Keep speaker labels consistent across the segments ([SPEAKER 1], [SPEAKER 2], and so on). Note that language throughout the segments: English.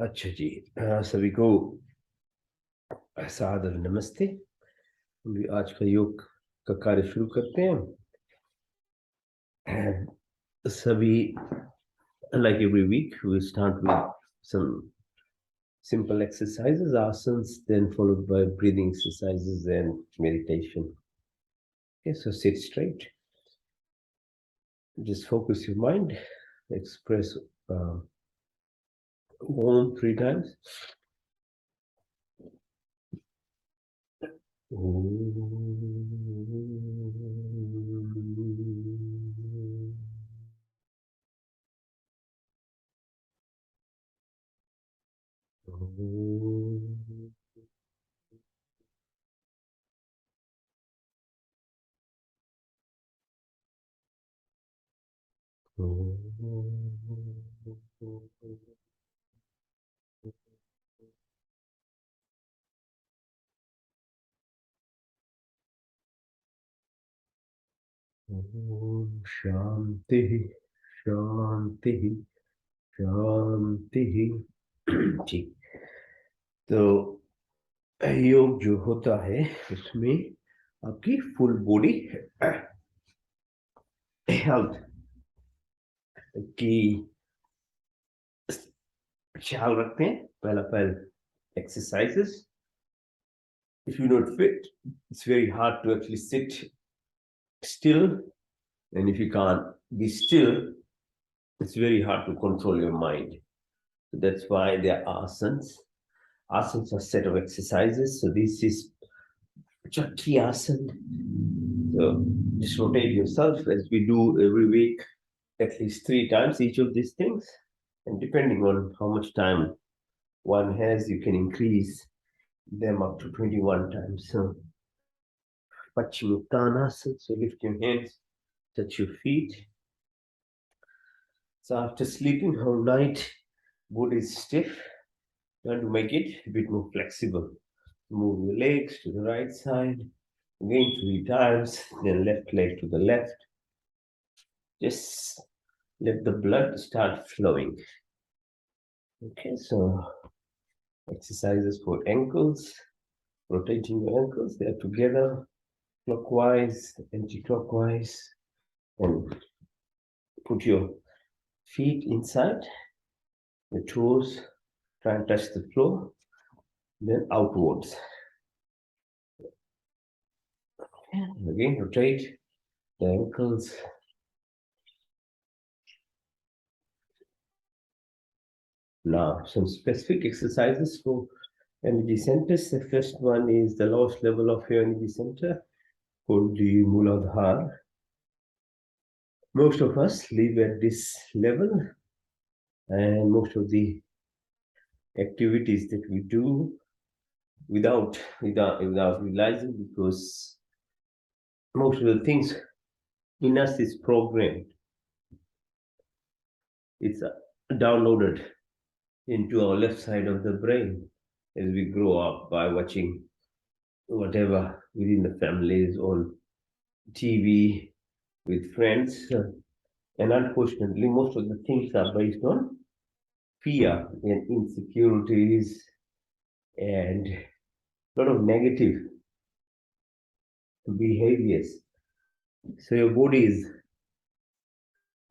[SPEAKER 1] अच्छा जी, सभी को सादर नमस्ते। भी आज का योग का कार्य शुरू करते हैं। सभी, like every week, we start with some simple exercises, asans, then followed by breathing exercises and meditation. Okay, so sit straight. Just focus your mind. Express Om 3 times. शांति शांति शांति। ठीक, तो योग जो होता है उसमें आपकी फुल बॉडी हेल्थ की ख्याल रखते हैं। पहले exercises. If you're not fit, it's very hard to actually sit still, and if you can't be still, it's very hard to control your mind. So that's why there are asans. Asans are a set of exercises. So this is Chakri asan. So just rotate yourself as we do every week, at least 3 times each of these things. And depending on how much time one has, you can increase them up to 21 times. So Paschimottanasana, so lift your hands, touch your feet. So after sleeping whole night, body is stiff. You want to make it a bit more flexible. Move your legs to the right side, again 3 times, then left leg to the left. Just let the blood start flowing. Okay, so exercises for ankles, rotating your ankles, they're together, clockwise, anti-clockwise, and put your feet inside, the toes, try and touch the floor, then outwards. And again, rotate the ankles. Now, some specific exercises for energy centers. The first one is the lowest level of your energy center, called the Muladhara. Most of us live at this level, and most of the activities that we do without realizing, because most of the things in us is programmed. It's downloaded into our left side of the brain as we grow up by watching whatever within the families, on TV, with friends. And unfortunately, most of the things are based on fear and insecurities and a lot of negative behaviors. So your body is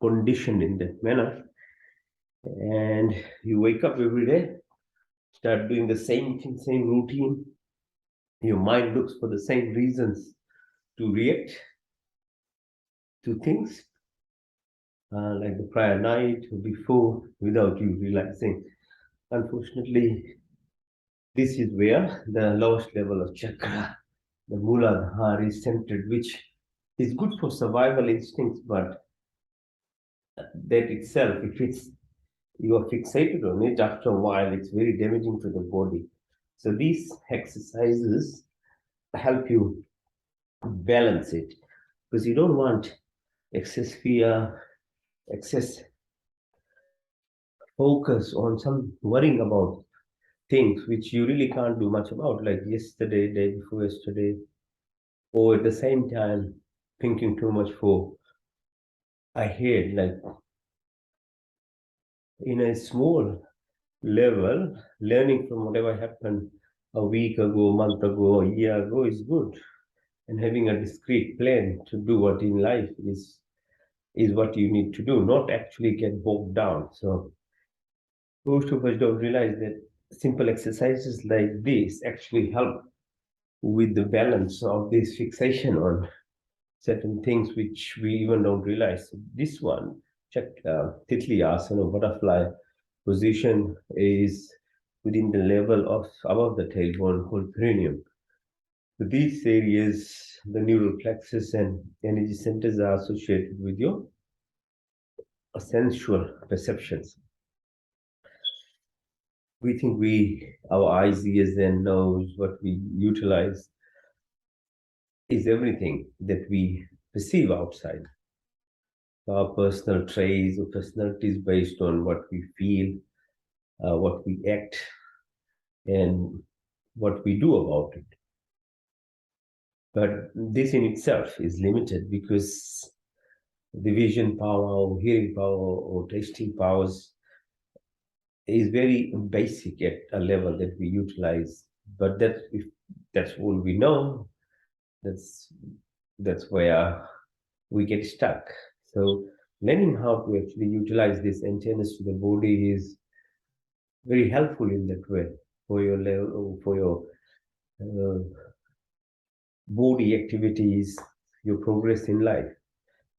[SPEAKER 1] conditioned in that manner, and you wake up every day, start doing the same thing, same routine. Your mind looks for the same reasons to react to things, like the prior night or before, without you realizing. Unfortunately, this is where the lowest level of chakra, the Muladhara, is centered, which is good for survival instincts, but that itself, if you are fixated on it, after a while, it's very damaging to the body. So these exercises help you balance it, because you don't want excess fear, excess focus on some worrying about things which you really can't do much about, like yesterday, day before yesterday, or at the same time thinking too much for ahead, like in a small level, learning from whatever happened a week ago, a month ago, a year ago is good. And having a discrete plan to do what in life is what you need to do, not actually get bogged down. So most of us don't realize that simple exercises like this actually help with the balance of this fixation on certain things which we even don't realize. So this one, check Titli asana, butterfly position, is within the level of above the tailbone called perineum. So these areas, the neural plexus and energy centers, are associated with your sensual perceptions. We think our eyes, ears, and nose, what we utilize is everything that we perceive outside. Our personal traits or personalities based on what we feel, what we act, and what we do about it. But this in itself is limited because the vision power or hearing power or tasting powers is very basic at a level that we utilize. But if that's all we know, that's where we get stuck. So learning how to actually utilize these antennas to the body is very helpful in that way for your level, for your body activities, your progress in life.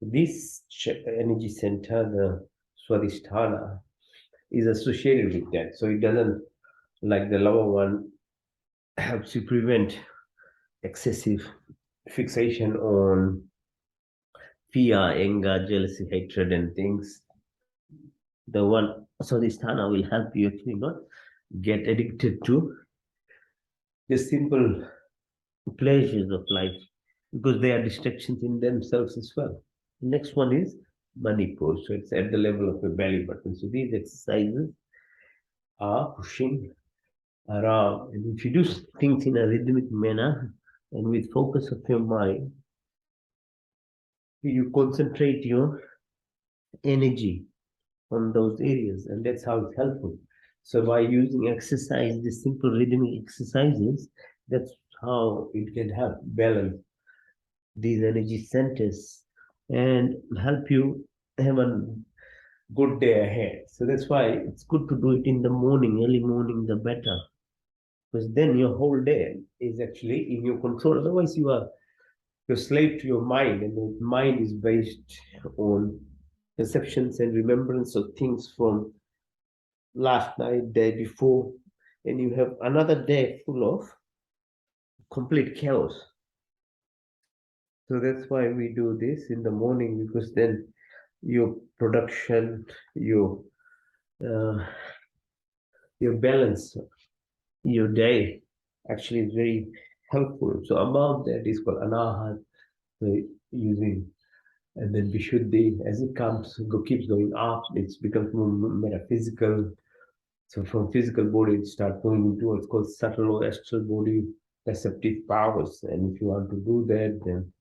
[SPEAKER 1] This energy center, the Swadhisthana, is associated with that. So it doesn't, like the lower one, helps you prevent excessive fixation on fear, anger, jealousy, hatred, and things. The one, so this Sthana will help you actually not get addicted to the simple pleasures of life because they are distractions in themselves as well. The next one is Manipur. So it's at the level of your belly button. So these exercises are pushing around. And if you do things in a rhythmic manner and with focus of your mind, you concentrate your energy on those areas, and that's how it's helpful. So by using exercise, the simple rhythmic exercises, that's how it can help balance these energy centers and help you have a good day ahead. So that's why it's good to do it in the morning, early morning, the better, because then your whole day is actually in your control. Otherwise, you're slave to your mind, and the mind is based on perceptions and remembrance of things from last night, day before, and you have another day full of complete chaos. So that's why we do this in the morning, because then your production, uh, your balance, your day actually is very helpful. So above that is called anahat, so using, and then vishuddhi as it keeps going up, it becomes more metaphysical. So from physical body, it starts going into what's called subtle or astral body perceptive powers. And if you want to do that, then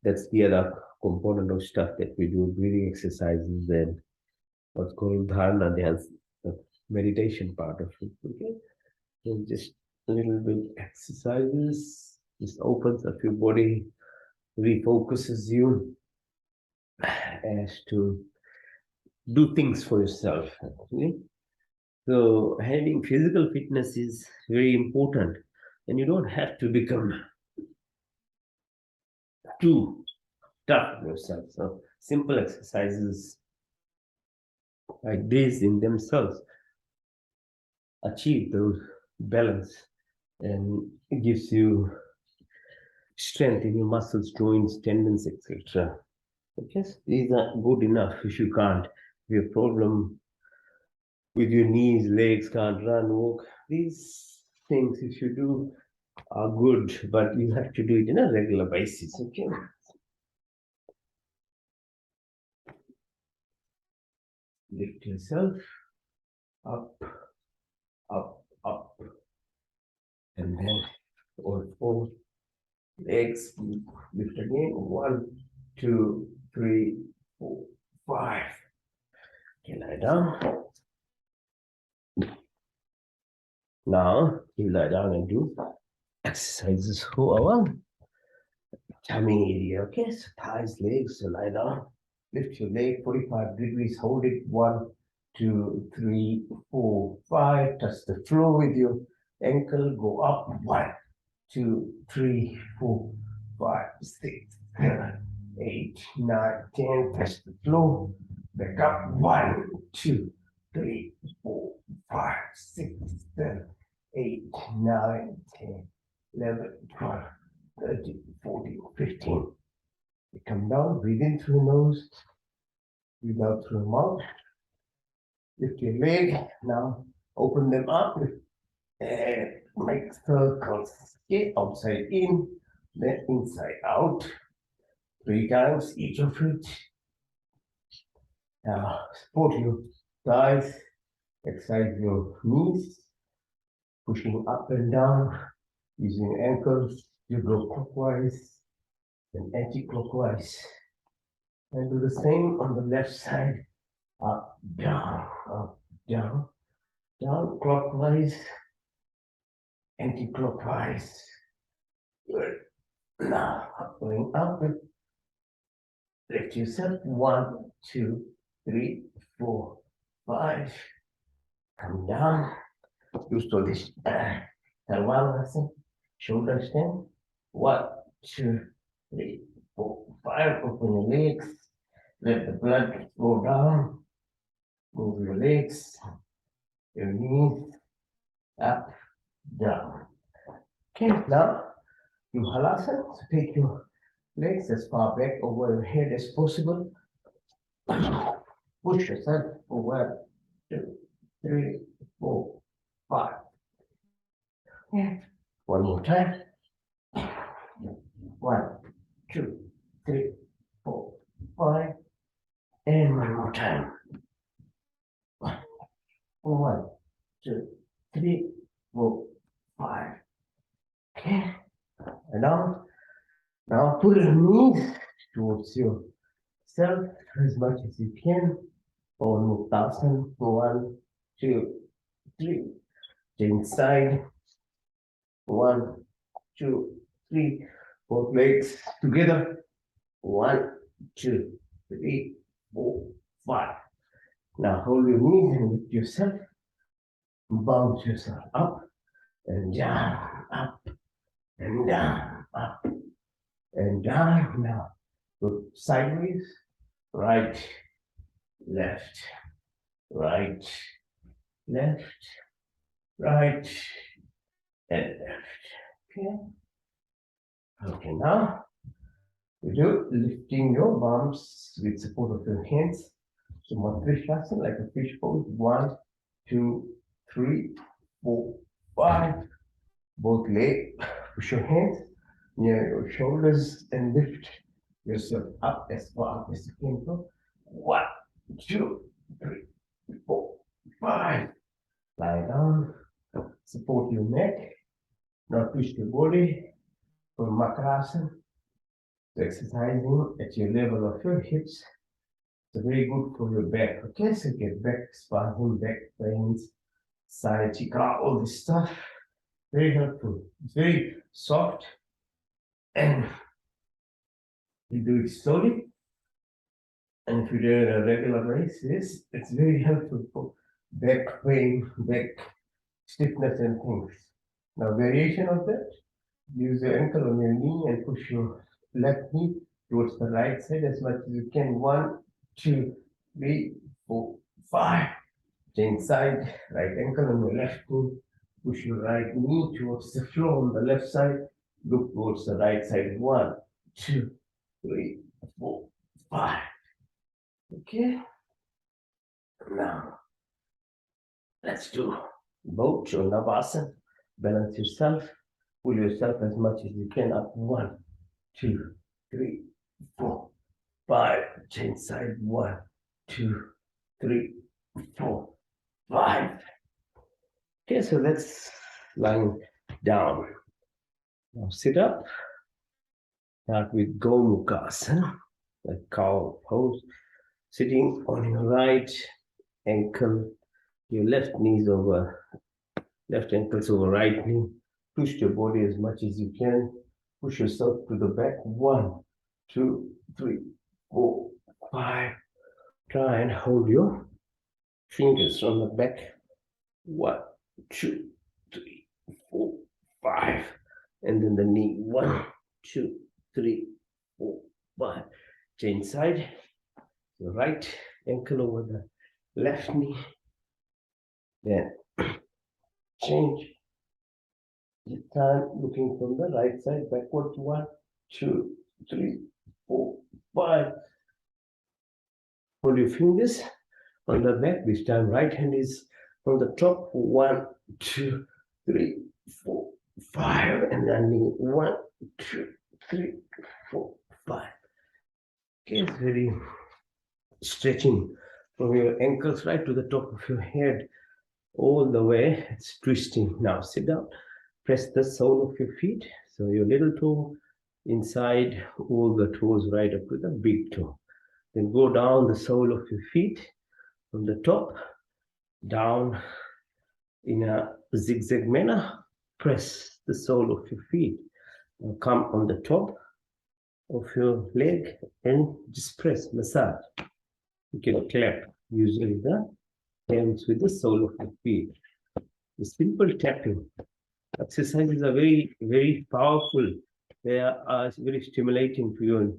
[SPEAKER 1] that's the other component of stuff that we do, breathing exercises and what's called dharana, the meditation part of it. Okay, so just a little bit exercises. Just opens up your body, refocuses you as to do things for yourself. Okay? So having physical fitness is very important, and you don't have to become too tough on yourself. So simple exercises like this in themselves achieve those balance, and it gives you strength in your muscles, joints, tendons, etc. Okay, these are good enough. If you can't, if you have a problem with your knees, legs, can't run, walk, these things, if you do, are good, but you have to do it on a regular basis. Okay. Lift yourself up, up, up, and then all four legs lift again. 1, 2, 3, 4, 5. Okay, lie down. Now you lie down and do exercises for our tummy area. Okay, so thighs, legs, so lie down. Lift your leg 45 degrees, hold it 1, 2, 3, 4, 5. Touch the floor with your ankle, go up 1, 2, 3, 4, 5, 6, 7, 8, 9, 10. Touch the floor, back up 1, 2, 3, 4, 5, 6, 7, 8, 9, 10, 11, 12, 13, 14, 15. You come down, breathe in through the nose, breathe out through the mouth. Lift your leg. Now open them up and make circles. Okay, outside in, then inside out. 3 times each of it. Now support your thighs, exercise your knees, pushing up and down, using ankles to go clockwise and anti-clockwise. And do the same on the left side. Up, down, down, clockwise, anti-clockwise. Good. Now, going up. Lift yourself. 1, 2, 3, 4, 5. Come down. You start this Tarwana shoulder stand. 1, 2, 3, 4, 5. Open your legs. Let the blood flow down. Move your legs, your knees, up, down. Okay, now you halasana. So take your legs as far back over your head as possible. Push yourself for 1, 2, 3, 4, 5. Yeah. One more time. 1, 2, 3, 4, 5. And one more time. 1, 2, 3, 4, 5. Okay. And now put your knees towards yourself as much as you can. Or Muktasana. 1, 2, 3. Change side. 1, 2, 3. Both legs together. 1, 2, 3, 4, 5. Now hold your knees and lift yourself. Bounce yourself up and down, up and down, up and down. Now go sideways, right, left, right, left, right, and left. Okay. Okay, now we do lifting your arms with support of your hands. So Matrishasana, like a fish pose. 1, 2, 3, 4, 5. Both legs, push your hands near your shoulders and lift yourself up as far as you can go. 1, 2, 3, 4, 5. Lie down, support your neck, now twist your body for Makarasana. So exercising at your level of your hips. It's very good for your back. Okay, so get back spasm, back pains, sciatica, all this stuff. Very helpful. It's very soft, and you do it slowly. And if you do it on a regular basis, it's very helpful for back pain, back stiffness, and things. Now, variation of that: use your ankle on your knee and push your left knee towards the right side as much as you can. 1, 2, 3, 4, 5. Change side, right ankle on your left knee. Push your right knee towards the floor on the left side. Look towards the right side. 1, 2, 3, 4, 5. Okay. Now, let's do both or Navasana. Balance yourself. Pull yourself as much as you can up. 1, 2, 3, 4, 5. Change side. 1, 2, 3, 4, 5. Okay, so that's lying down. Now sit up. Start with Gomukasana, the cow pose. Sitting on your right ankle, your left knee is over Left ankles over right knee. Push your body as much as you can. Push yourself to the back. 1, 2, 3, 4, 5. Try and hold your fingers on the back. 1, 2, 3, 4, 5. And then the knee. 1, 2, 3, 4, 5. Change side. The right ankle over the left knee. Then change. This time looking from the right side backwards. 1, 2, 3, 4, 5. Hold your fingers on the back. This time right hand is from the top. 1, 2, 3, 4, 5. And then knee. 1, 2, 3, 4, 5. Okay, it's very stretching from your ankles right to the top of your head. All the way. It's twisting. Now sit down. Press the sole of your feet. So your little toe inside, all the toes right up to the big toe. Then go down the sole of your feet from the top down in a zigzag manner. Press the sole of your feet. Now come on the top of your leg and just press, massage. You can clap using the hands with the sole of your feet. The simple tapping exercises are very, very powerful. They are very stimulating to your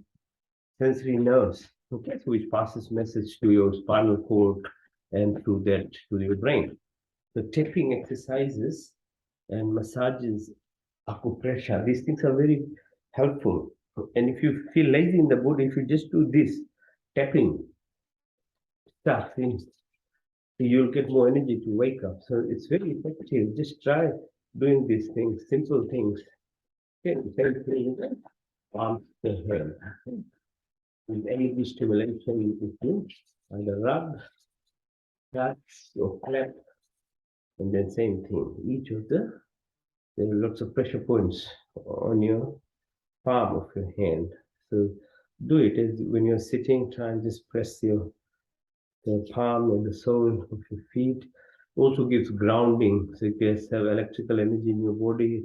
[SPEAKER 1] sensory nerves, okay, so which passes message to your spinal cord and through that to your brain. The tapping exercises and massages, acupressure, these things are very helpful. And if you feel lazy in the body, if you just do this tapping stuff, you'll get more energy to wake up. So it's very effective. Just try doing these things, simple things. Okay, same thing, palms the head. With any stimulation, you can either rub, touch, or clap, and then same thing. Each of there are lots of pressure points on your palm of your hand. So do it as when you're sitting, try and just press the palm and the sole of your feet. Also gives grounding. So if you have electrical energy in your body,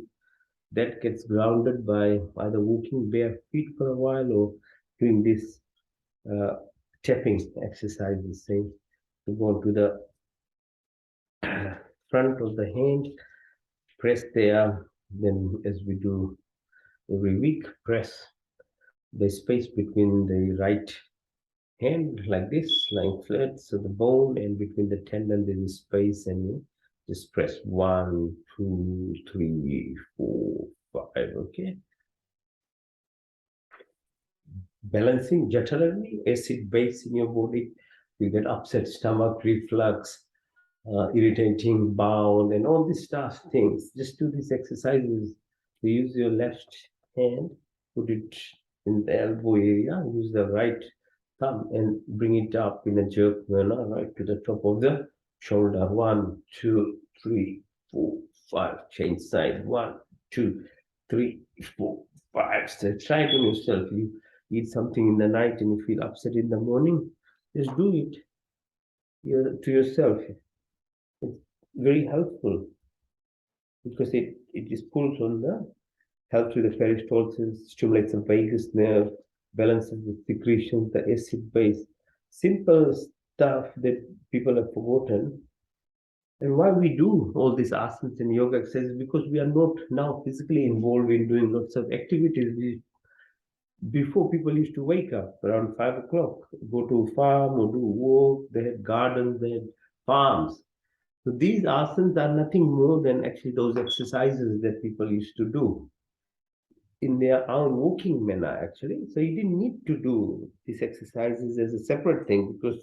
[SPEAKER 1] that gets grounded by either walking bare feet for a while or doing this tapping exercises. Saying to go to the front of the hand, press there. Then, as we do every week, press the space between the right hand like this, lying flat, so the bone and between the tendon there is space, and you just press 1, 2, 3, 4, 5. Okay. Balancing jatarani, acid base in your body. You get upset stomach, reflux, irritating bowel, and all these stuff things. Just do these exercises. You use your left hand, put it in the elbow area, use the right thumb and bring it up in a jerk manner right to the top of the shoulder. 1, 2, 3, 4, 5. Change side. 1, 2, 3, 4, 5. So try it on yourself. You eat something in the night and you feel upset in the morning, just do it to yourself. It's very helpful because it just pulls on the, helps with the peristalsis, stimulates the vagus nerve, balances the secretions, the acid base. Simple stuff that people have forgotten. And why we do all these asanas and yoga exercises, because we are not now physically involved in doing lots of activities. Before, people used to wake up around 5 o'clock, go to a farm or do work. They had gardens, they had farms. So these asanas are nothing more than actually those exercises that people used to do in their own walking manner, actually. So you didn't need to do these exercises as a separate thing because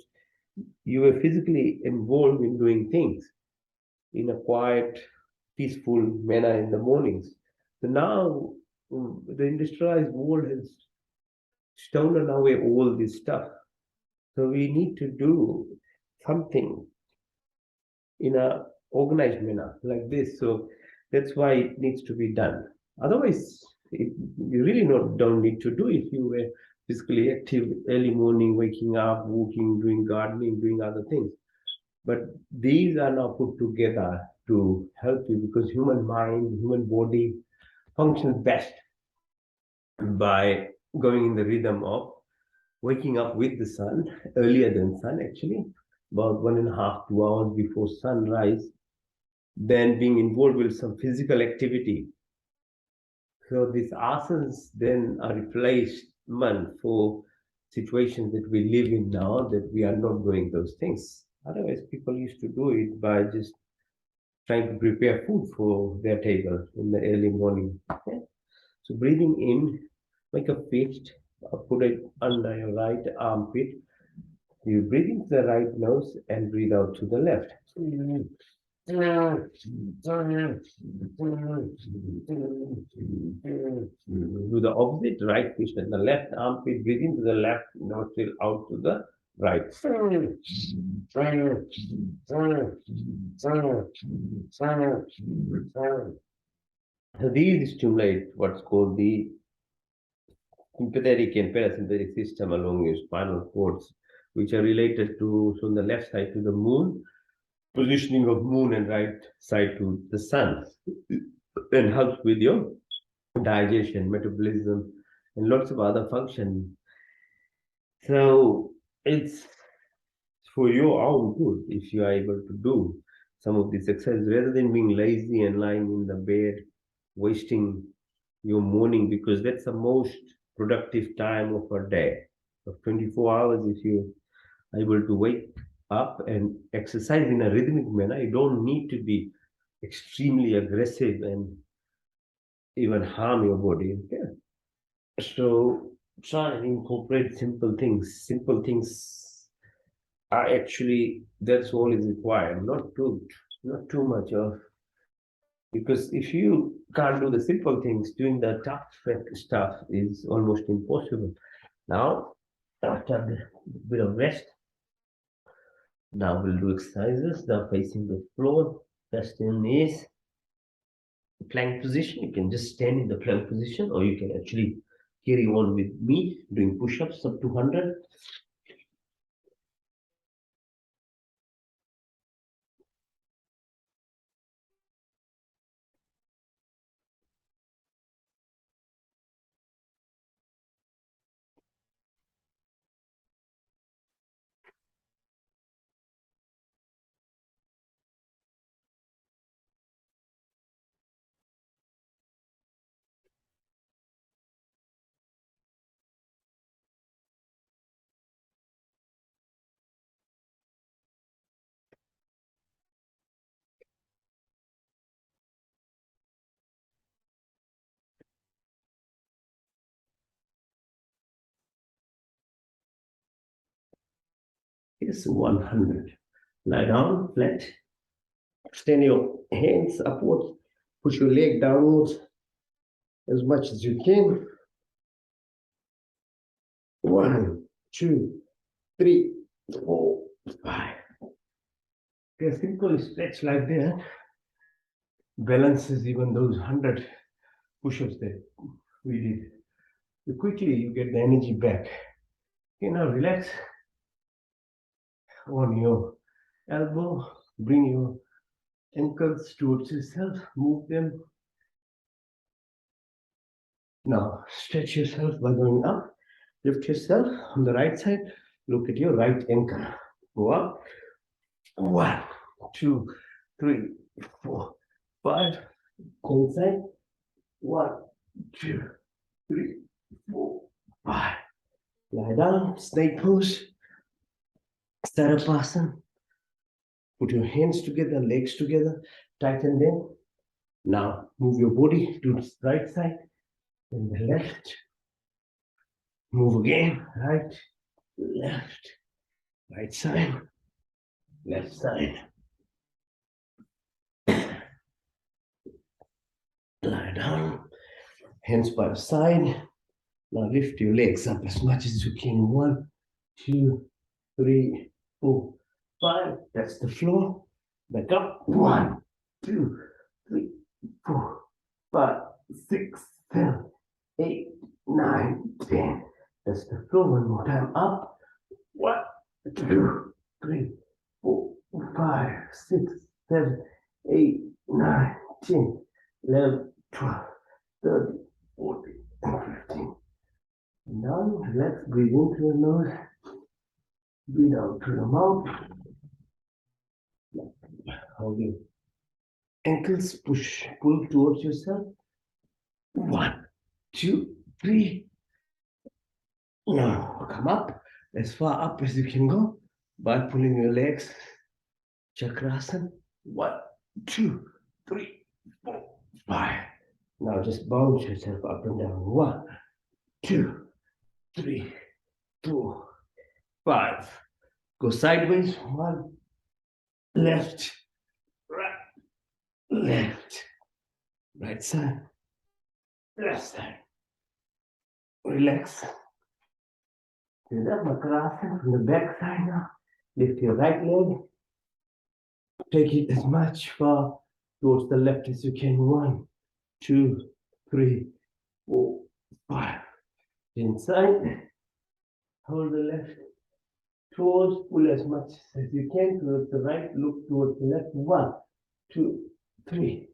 [SPEAKER 1] you were physically involved in doing things in a quiet, peaceful manner in the mornings. So now the industrialized world has stolen away all this stuff. So we need to do something in a organized manner like this. So that's why it needs to be done. Otherwise, you really don't need to do it. If you were physically active early morning, waking up, walking, doing gardening, doing other things. But these are now put together to help you, because human mind, human body functions best by going in the rhythm of waking up with the sun, earlier than sun actually, about 1.5, 2 hours before sunrise, then being involved with some physical activity. So these asans then are replacement for situations that we live in now, that we are not doing those things. Otherwise, people used to do it by just trying to prepare food for their table in the early morning. Okay? So breathing in, make a fist, put it under your right armpit. You breathe into the right nose and breathe out to the left. Do the opposite, right fist and the left armpit, breathe into the left nostril, out to the right. So these stimulate what's called the sympathetic and parasympathetic system along your spinal cords, which are related to, so on the left side to the moon, positioning of moon, and right side to the sun, and helps with your digestion, metabolism, and lots of other functions. So it's for your own good if you are able to do some of these exercises rather than being lazy and lying in the bed, wasting your morning, because that's the most productive time of a day. Of 24 hours, if you're able to wake up and exercise in a rhythmic manner, you don't need to be extremely aggressive and even harm your body. Okay? So try and incorporate simple things. Simple things are actually, that's all is required, not too much of, because if you can't do the simple things, doing the tough stuff is almost impossible. Now, after a bit of rest, now we'll do exercises. Now facing the floor, rest your knees, plank position. You can just stand in the plank position, or you can actually carry on with me doing push-ups up to 100. Here's 100. Lie down flat. Extend your hands upwards. Push your leg downwards as much as you can. 1, 2, 3, 4, 5. Okay, simple stretch like that balances even those 100 push-ups that we did. So quickly you get the energy back. Okay, now relax on your elbow. Bring your ankles towards yourself. Move them. Now stretch yourself by going up. Lift yourself on the right side. Look at your right ankle. Go up. 1, 2, 3, 4, 5. Inside. 1, 2, 3, 4, 5. Lie down. Snake pose. Sarapasana. Put your hands together, legs together. Tighten them. Now move your body to the right side and the left. Move again. Right, left, right side, left side. Lie down, hands by the side. Now lift your legs up as much as you can. 1, 2, 3, 4, 5. That's the floor. Back up. 1, 2, 3, 4, 5, 6, 7, 8, 9, 10. That's the floor. One more time. Up. 1, 2, 3, 4, 5, 6, 7, 8, 9, 10, 11, 12, 13, 14, and 15. Now let's breathe in through the nose, breathe out through the mouth. Hold your ankles, pull towards yourself. 1, 2, 3. Now come up as far up as you can go by pulling your legs. Chakrasana. 1, 2, 3, 4, 5. Now just bounce yourself up and down. 1, 2, 3, 4, 5. Go sideways. 1, left, right, left, right side, left side. Relax. Do that Makarasana from the back side now. Lift your right leg. Take it as much far towards the left as you can. 1, 2, 3, 4, 5. Inside. Hold the left towards, pull as much as you can towards the right, look towards the left. 1, 2, 3,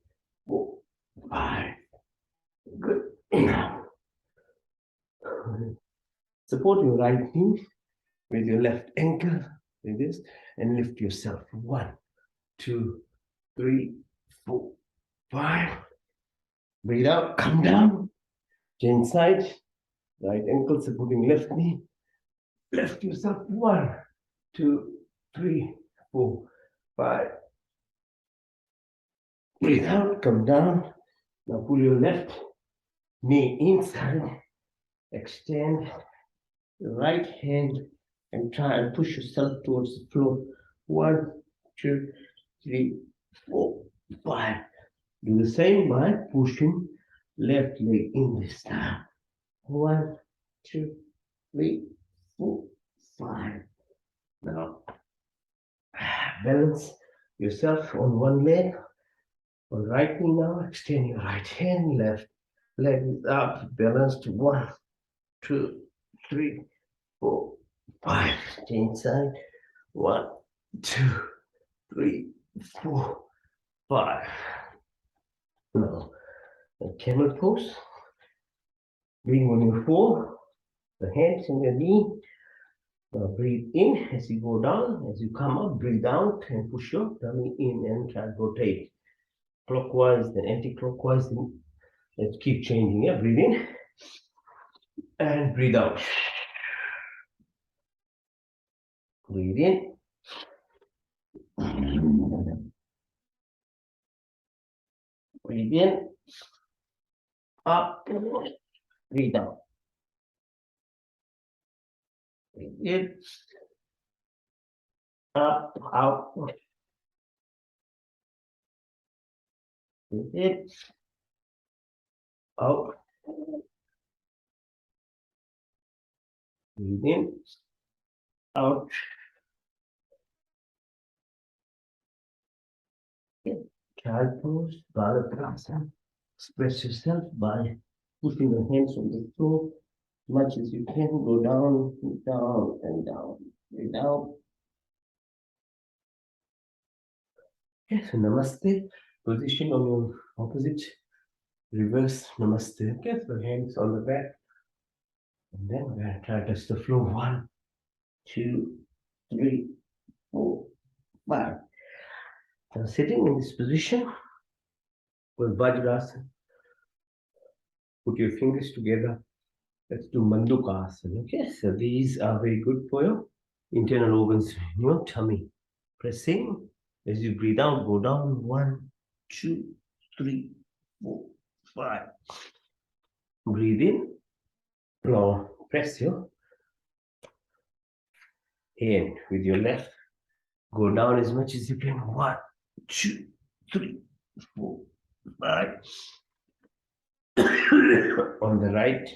[SPEAKER 1] 4, 5. Good. Now, support your right knee with your left ankle, like this, and lift yourself. 1, 2, 3, 4, 5. Breathe out, come down. Chin side, right ankle supporting left knee. Lift yourself. 1, 2, 3, 4, 5. Breathe out, come down. Now pull your left knee inside. Extend the right hand and try and push yourself towards the floor. 1, 2, 3, 4, 5. Do the same by pushing left leg in this time. 1, 2, 3, 4, 5. Now balance yourself on one leg. On right knee now, extend your right hand, left leg is up, balanced. 1, 2, 3, 4, 5. Stay inside. 1, 2, 3, 4, 5. Now, a camel pose. Being on your floor, the hands in your knee. Now breathe in as you go down. As you come up, breathe out and push your tummy in and try to rotate clockwise, then anti-clockwise. Let's keep changing. Yeah, breathe in and breathe out. Breathe in. Breathe in. Up. Breathe out. Breathe in. Up. Out. Breathe in. Out. Breathe in. Out. Child pose, Balakrasana. Express yourself by pushing your hands on the floor as much as you can. Go down, down, and down. Breathe out. Okay, so Namaste. Position on your opposite. Reverse Namaste. Okay, so hands on the back. And then we're going to try to touch the floor. 1, 2, 3, 4, 5. Now sitting in this position with Vajrasana. Put your fingers together. Let's do Mandukasana. Okay, so these are very good for your internal organs in your tummy. Pressing as you breathe out, go down. 1, 2, 3, 4, 5. Breathe in. Now press your hand with your left. Go down as much as you can. 1, 2, 3, 4, 5. On the right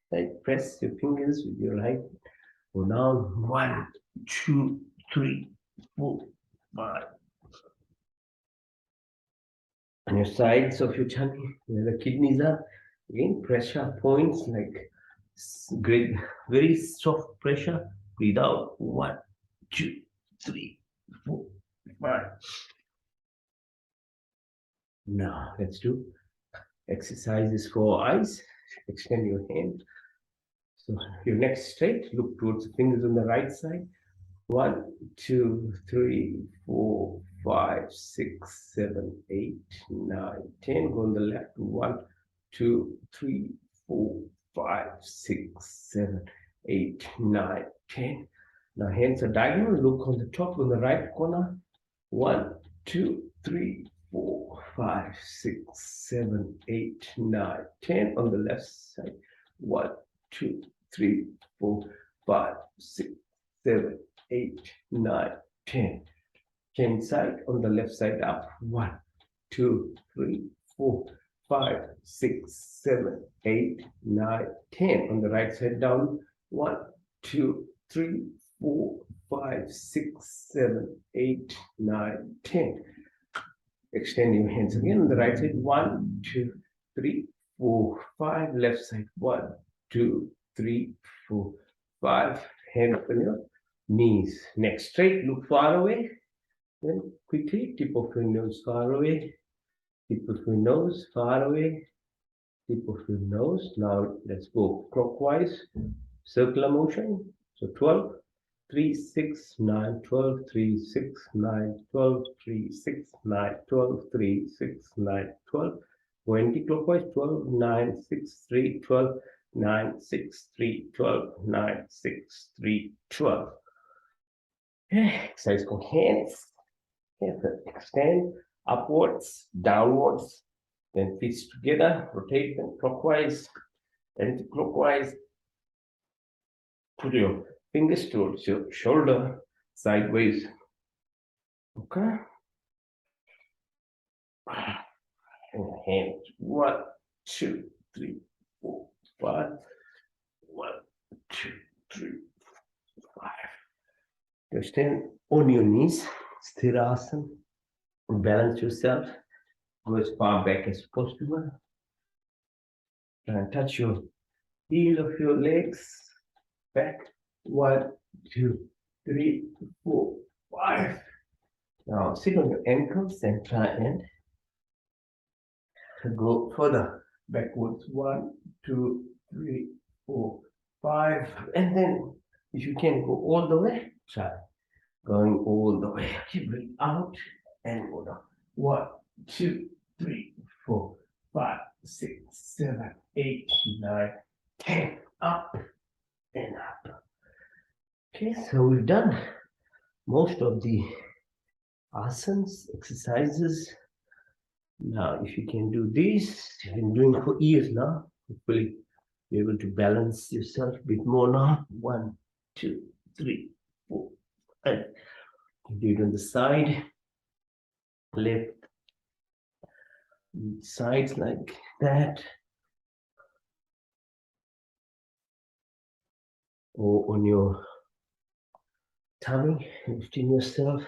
[SPEAKER 1] side, press your fingers with your right. Go down. 1, 2, 3, 4, 5. On your sides of your tummy, where the kidneys are, again, pressure points like great, very soft pressure. Breathe out. 1, 2, 3, 4, Fine. Now let's do exercises for eyes. Extend your hand. So your neck straight. Look towards the fingers on the right side. 1, 2, 3, 4, 5, 6, 7, 8, 9, 10. Go on the left. 1, 2, 3, 4, 5, 6, 7, 8, 9, 10. Now hands are diagonal. Look on the top on the right corner. 1, 2, 3, 4, 5, 6, 7, 8, 9, 10. On the left side. 1, 2, 3, 4, 5, 6, 7, 8, 9, 10. Chain side on the left side up. 1, 2, 3, 4, 5, 6, 7, 8, 9, 10. On the right side down. 1, 2, 3, 4, 5, 6, 7, 8, 9, 10. Extend your hands again on the right side. 1, 2, 3, 4, 5. Left side. 1, 2, 3, 4, 5. Hand up on your knees. Neck straight. Look far away. Then quickly tip of your nose far away. Tip of your nose far away. Tip of your nose. Now let's go clockwise. Circular motion. So 12, 3, 6, 9, 12, 3, 6, 9, 12, 3, 6, 9, 12, 3, 6, 9, 12. Go anti-clockwise. 12, 9, 6, 3, 12, 9, 6, 3, 12, 9, 6, 3, 12. Exercise for hands. Extend upwards, downwards, then feet together, rotate them clockwise, anti-clockwise. Put your fingers towards your shoulder, sideways. Okay. And hands. 1, 2, 3, 4, 5. 1, 2, 3, 5. You stand on your knees, sthirasana. Balance yourself. Go as far back as possible. And touch your heel of your legs back. 1, 2, 3, 4, 5. Now sit on your ankles and try and go further backwards. 1, 2, 3, 4, 5. And then if you can go all the way, try going all the way. Okay, breathe out and go down. 1, 2, 3, 4, 5, 6, 7, 8, 9, 10. Up and up. Okay, so we've done most of the asans, exercises. Now, if you can do this, you've been doing for years now, hopefully be able to balance yourself a bit more now. 1, 2, 3, 4, 5. Do it on the side, left sides like that, or on your tummy, lifting yourself.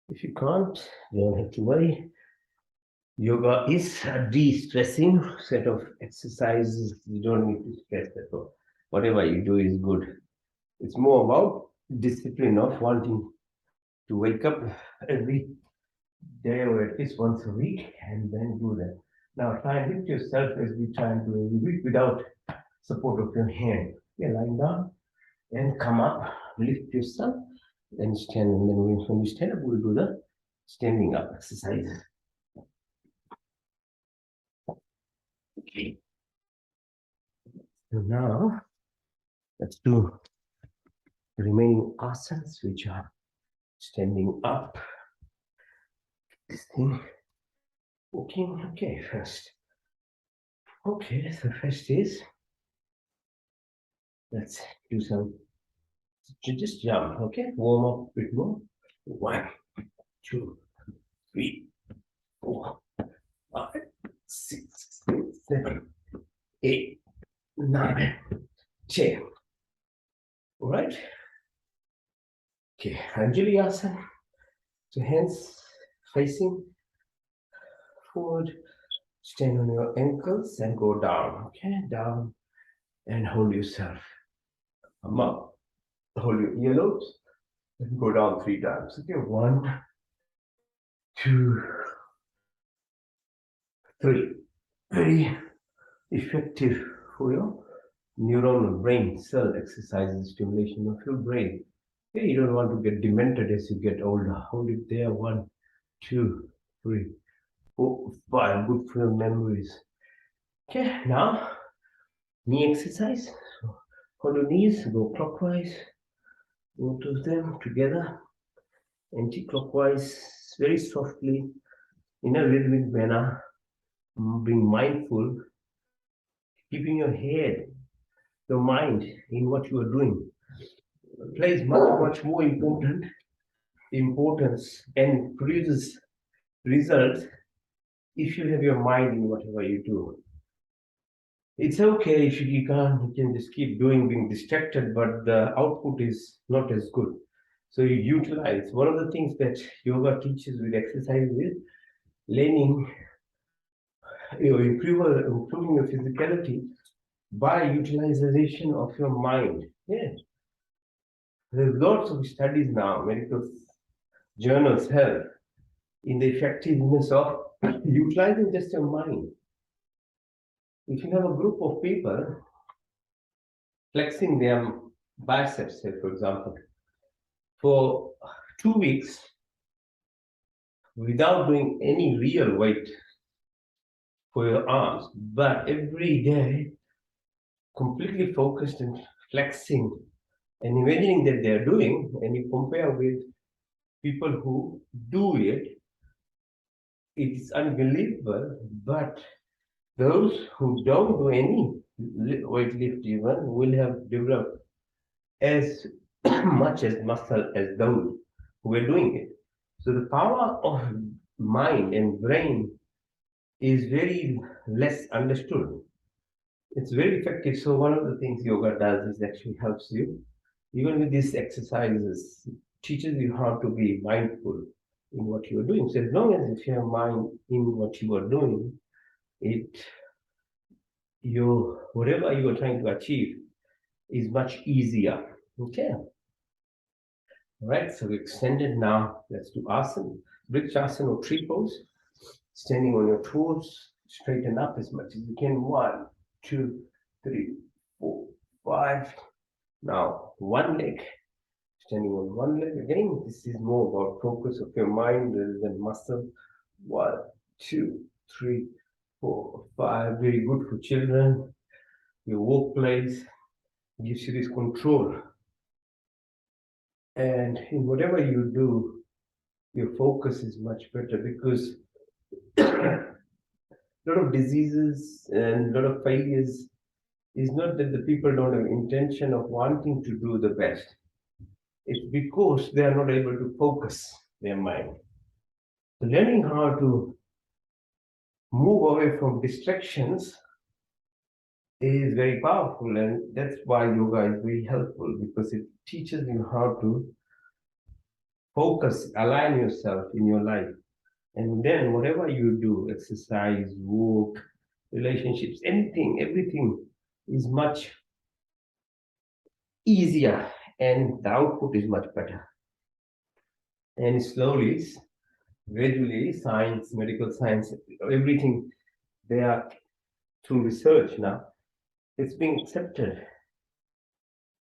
[SPEAKER 1] If you can't, you don't have to worry. Yoga is a de-stressing set of exercises. You don't need to stress at all. Whatever you do is good. It's more about discipline of wanting to wake up every day or at least once a week and then do that. Now try and lift yourself as we try and do every week without support of your hand. Yeah, lying down and come up, lift yourself, then stand. And then when you stand up, we'll do the standing up exercise. Okay. So now let's do the remaining asans, which are standing up. This thing. Okay, first. Okay, so first is let's do some just jump, okay? Warm up a bit more. 1, 2, 3, 4, 5, 6, 7, 8, 9, 10. All right. Okay, Anjali Asana. So hands facing forward. Stand on your ankles and go down. Okay, down and hold yourself. Come up, hold your earlobes, and go down 3 times. Okay, 1, 2, 3. Very effective for your neuronal brain cell exercises, stimulation of your brain. Okay, you don't want to get demented as you get older. Hold it there. 1, 2, 3, 4, 5. Good for your memories. Okay, now knee exercise. So hold your knees, go clockwise, both of them together, anti-clockwise, very softly, in a rhythmic manner, being mindful, keeping your head, your mind in what you are doing. Plays much more importance and produces results if you have your mind in whatever you do. It's okay if you can't, you can just keep doing, being distracted, but the output is not as good. So you utilize one of the things that yoga teaches with exercise is learning, improving your physicality by utilization of your mind. Yeah. There's lots of studies now, medical journals have in the effectiveness of utilizing just your mind. If you have a group of people flexing their biceps, say for example, for 2 weeks without doing any real weight for your arms, but every day completely focused and flexing and imagining that they're doing, and you compare with people who do it, it's unbelievable. But those who don't do any weightlift even will have developed as much as muscle as those who are doing it. So the power of mind and brain is very less understood. It's very effective. So one of the things yoga does is actually helps you, even with these exercises, teaches you how to be mindful in what you are doing. So as long as if you have mind in what you are doing, it you whatever you are trying to achieve is much easier. Okay. All right, so we extended now. Let's do asana, vrikshasana or tree pose. Standing on your toes, straighten up as much as you can. 1, 2, 3, 4, 5. Now one leg, standing on one leg. Again, this is more about focus of your mind rather than muscle. 1, 2, 3, 4, 5. Very good for children. Your workplace gives you this control. And in whatever you do, your focus is much better because a lot of diseases and a lot of failures is not that the people don't have intention of wanting to do the best. It's because they are not able to focus their mind. So learning how to move away from distractions is very powerful, and that's why yoga is very helpful because it teaches you how to focus, align yourself in your life. And then whatever you do, exercise, work, relationships, anything, everything is much easier and the output is much better. And slowly, gradually, science, medical science, everything, they are through research now, it's being accepted.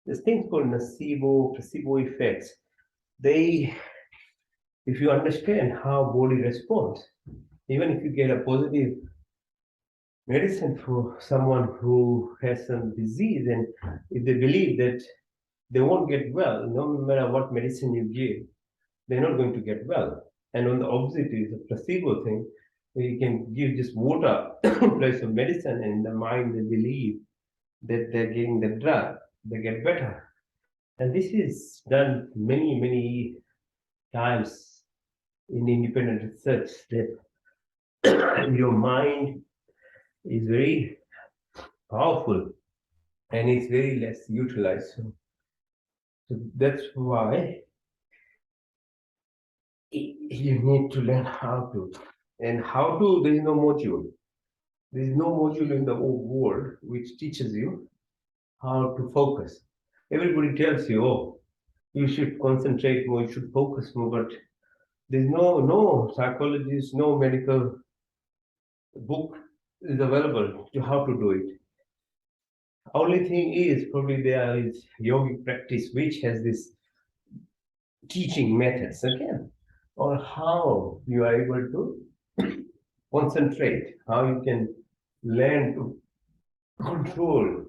[SPEAKER 1] There's things called placebo effects. They, if you understand how body responds, even if you get a positive medicine for someone who has some disease, and if they believe that they won't get well, no matter what medicine you give, they're not going to get well. And on the opposite is a placebo thing, where you can give just water in place of medicine, and in the mind they believe that they're getting the drug, they get better. And this is done many times in independent research that your mind is very powerful and it's very less utilized. So that's why you need to learn how to. And how to, there is no module. There is no module in the whole world which teaches you how to focus. Everybody tells you, oh, you should concentrate more, you should focus more, but there's no psychologist, no medical book is available to how to do it. Only thing is probably there is yogic practice which has this teaching methods again, or how you are able to concentrate, how you can learn to control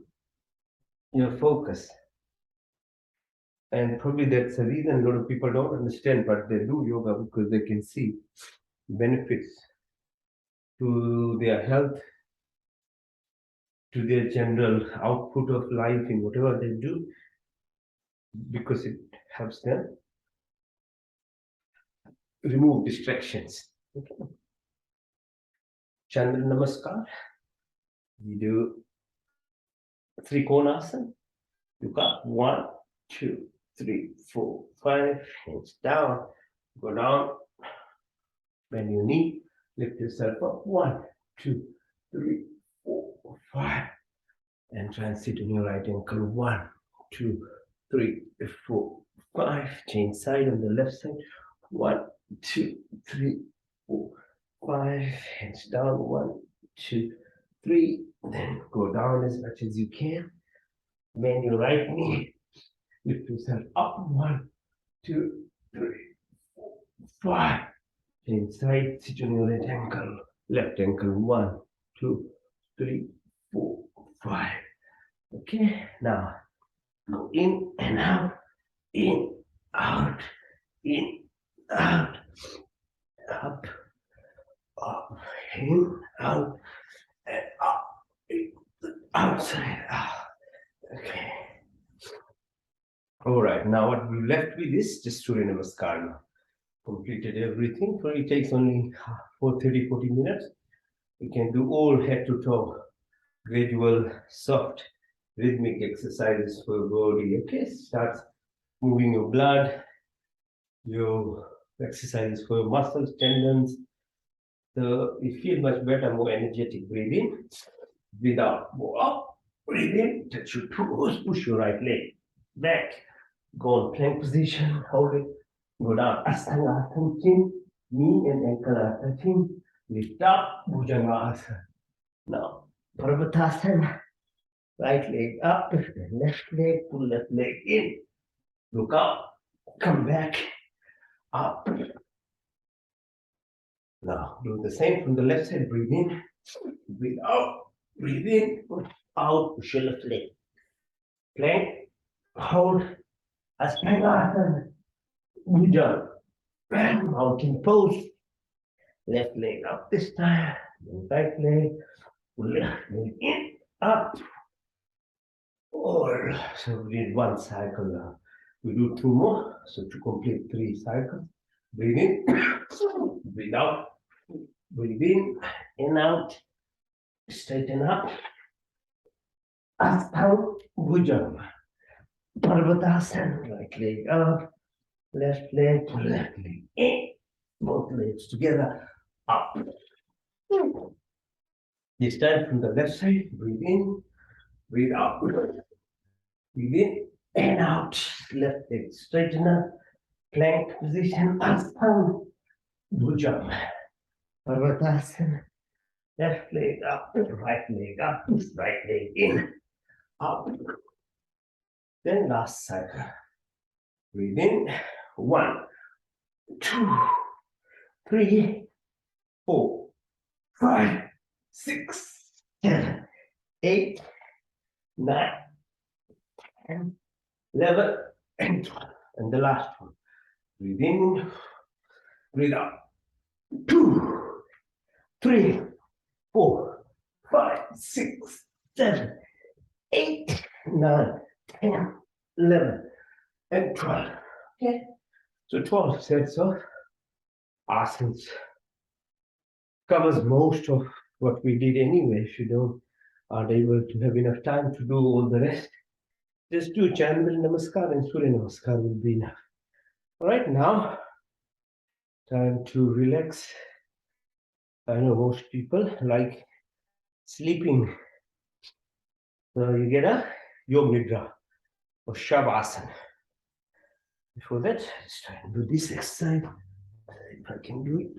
[SPEAKER 1] your focus. And probably that's the reason a lot of people don't understand, but they do yoga because they can see benefits to their health, to their general output of life in whatever they do, because it helps them remove distractions. Okay. Chandra Namaskar. You do Trikonasana. You got 1, 2, 3, 4, 5. Hands down. Go down. Bend your knee. Lift yourself up. 1, 2, 3, 4, 5. And try and sit on your right ankle. 1, 2, 3, 4, 5. Change side on the left side. 1, 2, 3, 4, 5. Hands down. 1, 2, 3. Then go down as much as you can. Bend your right knee. Lift yourself up. 1, 2, 3, 4, 5. Change side. Sit on your right ankle. Left ankle. 1, 2, 3, 4, 5. Okay. Now go in and out. In, out, in, out, up, up, in, out, and up, in, outside, out. Okay. All right. Now what we left with is just Surya Namaskar now. Completed everything. Probably takes only 40 minutes. We can do all head to toe, gradual, soft, rhythmic exercises for your body. Okay. Start moving your blood, your exercises for your muscles, tendons. So you feel much better, more energetic. Breathe in, breathe out, go up, breathe in, touch your toes, push your right leg back, go on plank position, hold it, go down, asana, chin, knee and ankle are touching, lift up, bhujangasana. Now, parvatasana, right leg up, left leg, pull left leg in, look up, come back, up. Now, do the same from the left side, breathe in, breathe out, breathe in, out, push your left leg. Plank, hold, asana, bhujan, mountain pose. Left leg up this time, right leg, left leg in, up. Or, so we did 1 cycle now. We do 2 more, so to complete 3 cycles. Breathe in, breathe out, breathe in, out, straighten up. Asana, bhujan. Parvatasana, right leg up, left leg in, both legs together, up. This time from the left side, breathe in, breathe out, breathe in and out. Left leg straighten up, plank position, asana, bhujan. Parvatasana, left leg up, right leg in, up. Then last cycle. Breathe in. 1, 2, 3, 4, 5, 6, 7, 8, 9, 10, 11, and 12. And the last one. Breathe in. Breathe out. 2, 3, 4, 5, 6, 7, 8, 9, 10, 11, and 12. Okay. So 12 sets of asans. Covers most of what we did anyway. If you aren't able to have enough time to do all the rest, just do Chandra Namaskar and Surya Namaskar will be enough. All right, now time to relax. I know most people like sleeping. So you get a Yoga Nidra. or Shavasana. Before that, let's try and do this exercise. If I can do it.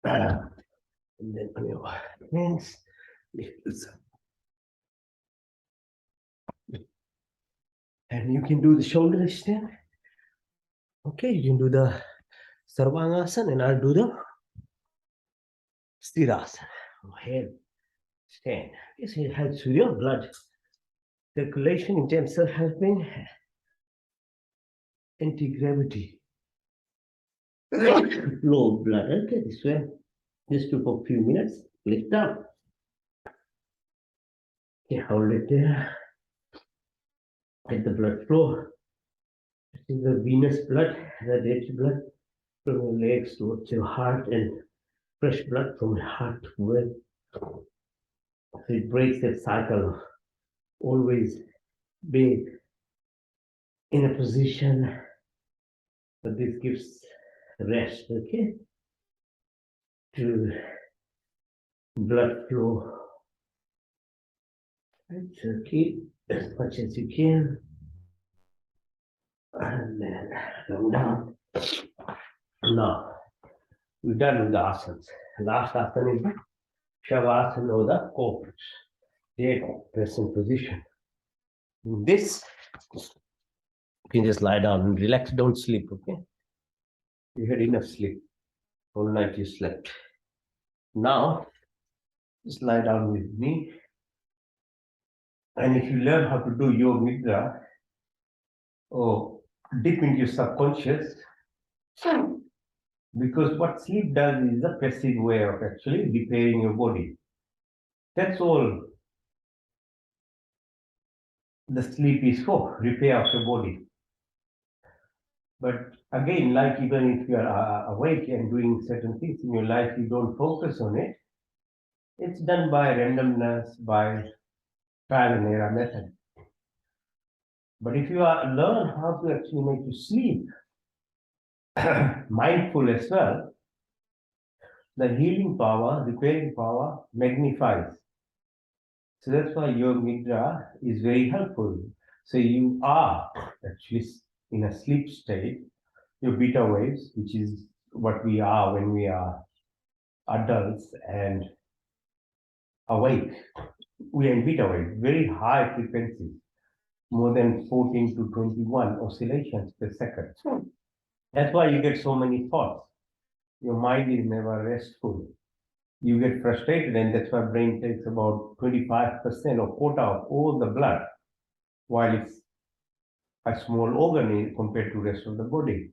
[SPEAKER 1] And then on your hands, lift this up. And you can do the shoulder extend. Okay, you can do the Sarvangasana, and I'll do the Sthirasana. Head stand. This helps with your blood circulation in terms of helping anti-gravity flow of blood. Okay, this way. Just do for a few minutes. Lift up. Okay, hold it there. Let the blood flow. This is the venous blood, the dead blood from your legs towards your heart, and fresh blood from your heart to where. So it breaks that cycle of always being in a position, but this gives rest, okay, to blood flow. Right, so keep as much as you can, and then come down. Now, we're done with the asanas. Last asana is Shavasana or the cobras. Dead present position. In this, you can just lie down and relax, don't sleep, okay? You had enough sleep. All night you slept. Now, just lie down with me. And if you learn how to do your nidra, or dip into your subconscious, because what sleep does is a passive way of actually repairing your body. That's all the sleep is for, repair of your body. But again, like even if you are awake and doing certain things in your life, you don't focus on it. It's done by randomness, by trial and error method. But if you learn how to actually make you sleep mindful as well, the healing power, repairing power magnifies. So that's why your nidra is very helpful. So you are actually in a sleep state, your beta waves, which is what we are when we are adults and awake. We are in beta waves, very high frequencies, more than 14 to 21 oscillations per second. That's why you get so many thoughts. Your mind is never restful. You get frustrated, and that's why brain takes about 25% or quota of all the blood, while it's a small organ compared to the rest of the body.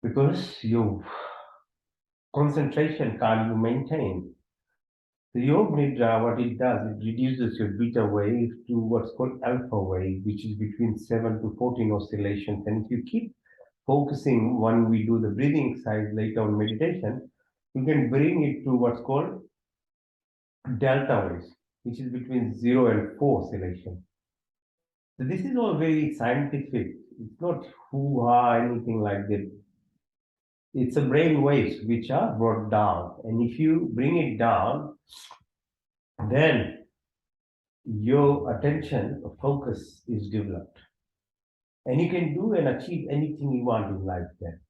[SPEAKER 1] Because your concentration can't you maintain. The Yoga Nidra, what it does, it reduces your beta wave to what's called alpha wave, which is between 7 to 14 oscillations. And if you keep focusing when we do the breathing exercise later on meditation, you can bring it to what's called delta waves, which is between 0 and 4 oscillations. So this is all very scientific. It's not hoo-ha, anything like that. It's a brain waves which are brought down. And if you bring it down, then your attention or focus is developed. And you can do and achieve anything you want in life then.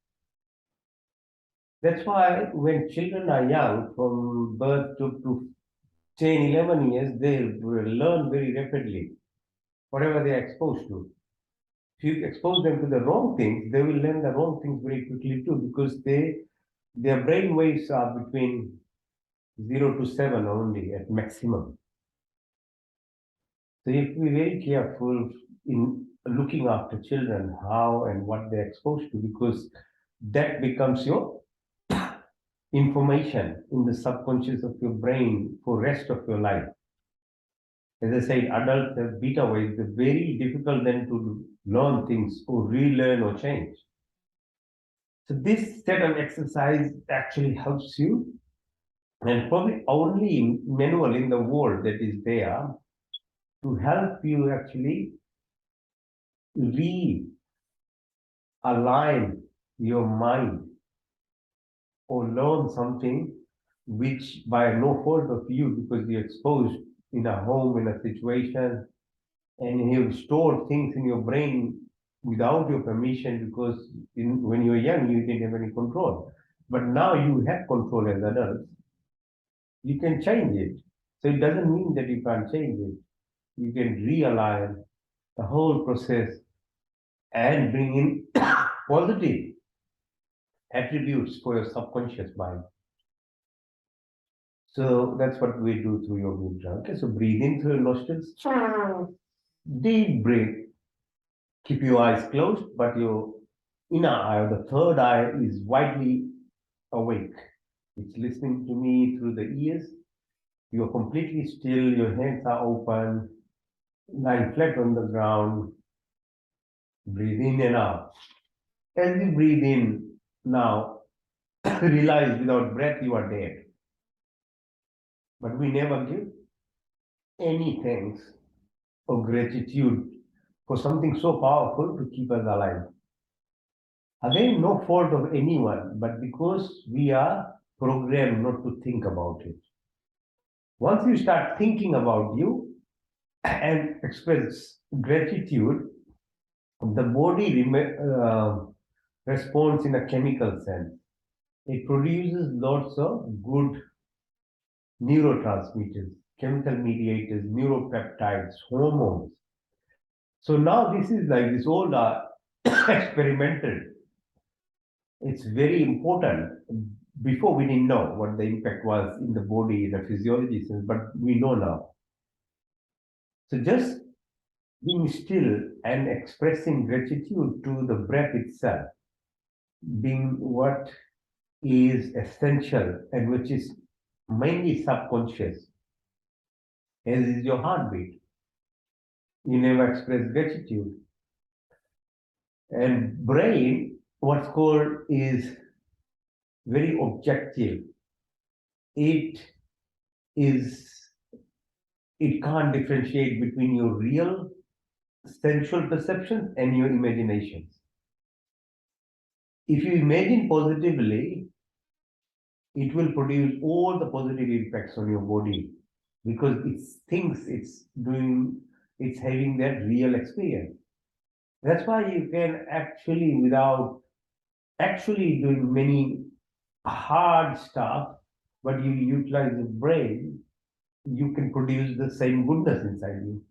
[SPEAKER 1] That's why when children are young, from birth to 10, 11 years, they learn very rapidly, whatever they are exposed to. If you expose them to the wrong things, they will learn the wrong things very quickly too, because their brain waves are between 0 to 7 only at maximum. So you have to be very careful in looking after children, how and what they're exposed to, because that becomes your information in the subconscious of your brain for rest of your life. As I said, adults have beta waves. They're very difficult then to learn things or relearn or change. So this set of exercise actually helps you, and probably only manual in the world that is there to help you actually realign your mind or learn something which by no fault of you, because you're exposed in a home, in a situation, and you've stored things in your brain without your permission, because when you were young, you didn't have any control. But now you have control as adults. You can change it. So it doesn't mean that you can't change it. You can realign the whole process and bring in positive attributes for your subconscious mind. So that's what we do through your mudra. Okay, so breathe in through your nostrils. Deep breath. Keep your eyes closed, but your inner eye, or the third eye, is widely awake. It's listening to me through the ears. You're completely still, your hands are open, lying flat on the ground. Breathe in and out. As you breathe in now, realize without breath you are dead. But we never give any thanks or gratitude for something so powerful to keep us alive. Again, no fault of anyone, but because we are programmed not to think about it. Once you start thinking about you and express gratitude, the body responds in a chemical sense. It produces lots of good neurotransmitters, chemical mediators, neuropeptides, hormones. So now this is like this all experimental. It's very important. Before we didn't know what the impact was in the body, in the physiology sense, but we know now. So just being still and expressing gratitude to the breath itself, being what is essential and which is mainly subconscious, as is your heartbeat. You never express gratitude. And brain, what's called, is very objective. It is, it can't differentiate between your real sensual perceptions and your imaginations. If you imagine positively, it will produce all the positive impacts on your body, because it thinks it's doing, it's having that real experience. That's why you can actually, without actually doing many hard stuff, but you utilize the brain, you can produce the same goodness inside you.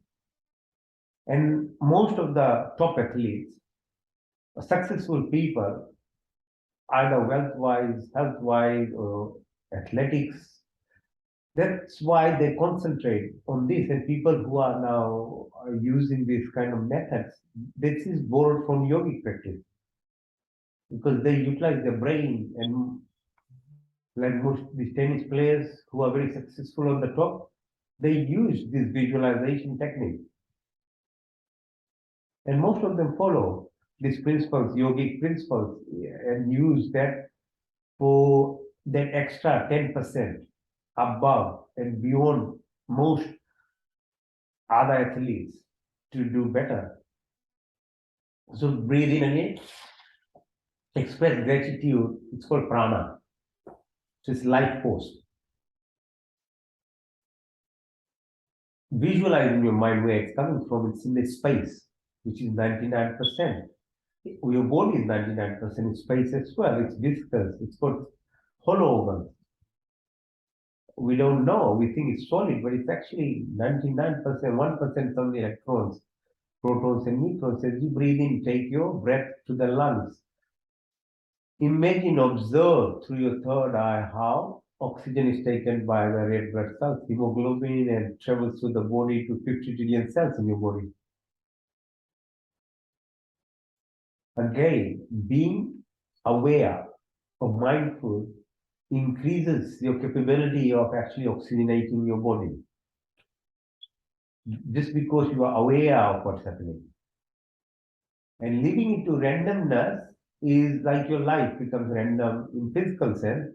[SPEAKER 1] And most of the top athletes, successful people, either wealth-wise, health-wise, or athletics, that's why they concentrate on this. And people who are now using this kind of methods, this is borrowed from yogic practice, because they utilize the brain. And like most these tennis players who are very successful on the top, they use this visualization technique. And most of them follow these principles, yogic principles, and use that for that extra 10% above and beyond most other athletes to do better. So breathe in again, express gratitude. It's called prana. So it's life force. Visualize in your mind where it's coming from. It's in the space, which is 99%. Your body is 99% space as well. It's viscous. It's got hollow organs. We don't know. We think it's solid, but it's actually 99%, 1% from the electrons, protons, and neutrons. As you breathe in, take your breath to the lungs. Imagine, observe through your third eye how oxygen is taken by the red blood cells, hemoglobin, and travels through the body to 50 trillion cells in your body. Again, being aware or mindful increases your capability of actually oxygenating your body. Just because you are aware of what's happening. And leaving it to randomness is like your life becomes random in physical sense.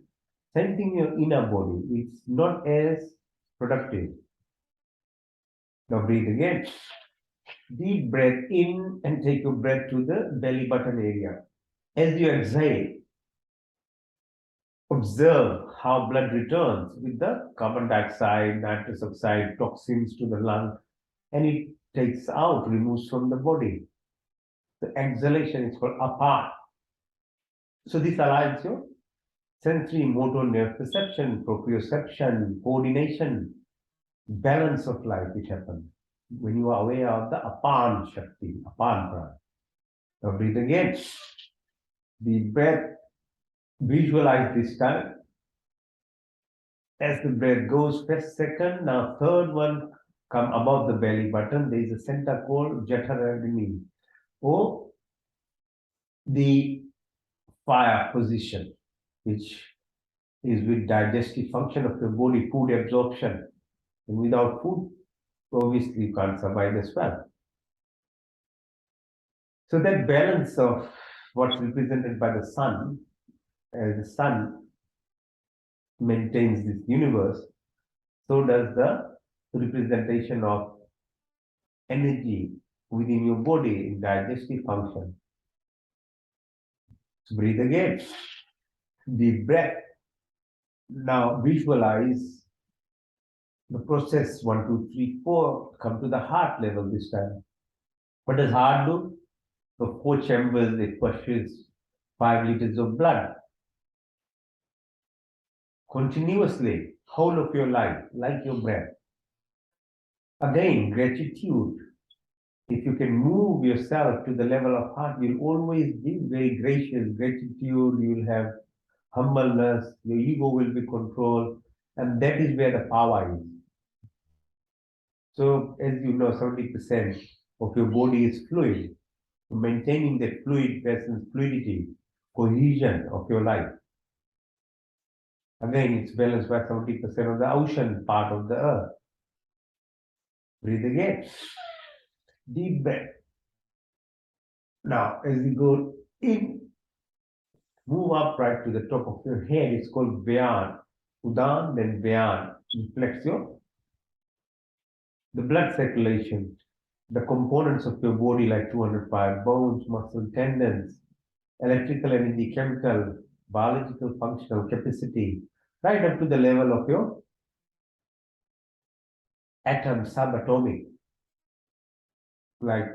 [SPEAKER 1] Same thing in your inner body. It's not as productive. Now breathe again. Deep breath in and take your breath to the belly button area. As you exhale, observe how blood returns with the carbon dioxide, nitrous oxide, toxins to the lung, and it takes out, removes from the body. The exhalation is called apart. So this allows your sensory, motor, nerve perception, proprioception, coordination, balance of life which happens when you are aware of the apan shakti, apan prana. Now breathe again. Deep breath. Visualize this time. As the breath goes, first, second, now third one come above the belly button. There is a center called Jఠragni, or the fire position, which is with digestive function of your body, food absorption. And without food, obviously you can't survive as well. So that balance of what's represented by the sun, as the sun maintains this universe, so does the representation of energy within your body in digestive function. So breathe again. Deep breath. Now visualize the process 1, 2, 3, 4. Come to the heart level this time. What does heart do? The 4 chambers, it pushes 5 liters of blood continuously, whole of your life, like your breath. Again, gratitude. If you can move yourself to the level of heart, you'll always be very gracious. Gratitude, you'll have humbleness, your ego will be controlled, and that is where the power is. So, as you know, 70% of your body is fluid. Maintaining that fluid presence, fluidity, cohesion of your life. Again, it's balanced by 70% of the ocean part of the earth. Breathe again. Deep breath. Now, as you go in, move up right to the top of your head. It's called dhyan. Udan, then dhyan. Reflects the blood circulation, the components of your body like 205 bones, muscle, tendons, electrical energy, chemical, biological, functional capacity, right up to the level of your atom, subatomic, like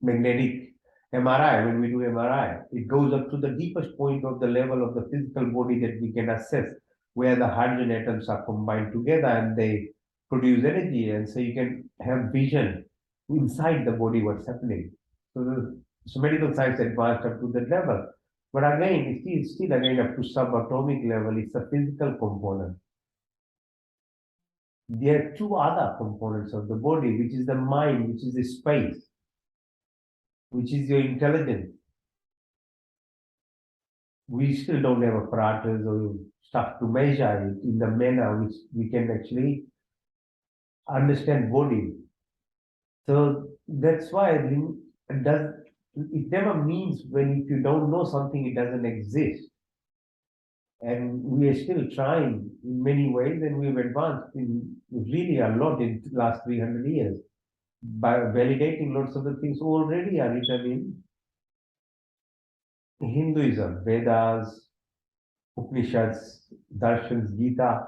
[SPEAKER 1] magnetic MRI. When we do MRI, it goes up to the deepest point of the level of the physical body that we can assess, where the hydrogen atoms are combined together and they produce energy, and so you can have vision inside the body what's happening. So medical science advanced up to that level. But again, it's still again up to subatomic level. It's a physical component. There are 2 other components of the body, which is the mind, which is the space, which is your intelligence. We still don't have apparatus or stuff to measure it in the manner which we can actually understand body. So that's why it never means when if you don't know something, it doesn't exist. And we are still trying in many ways, and we've advanced in really a lot in the last 300 years by validating lots of the things already are written in Hinduism, Vedas, Upanishads, Darshans, Gita.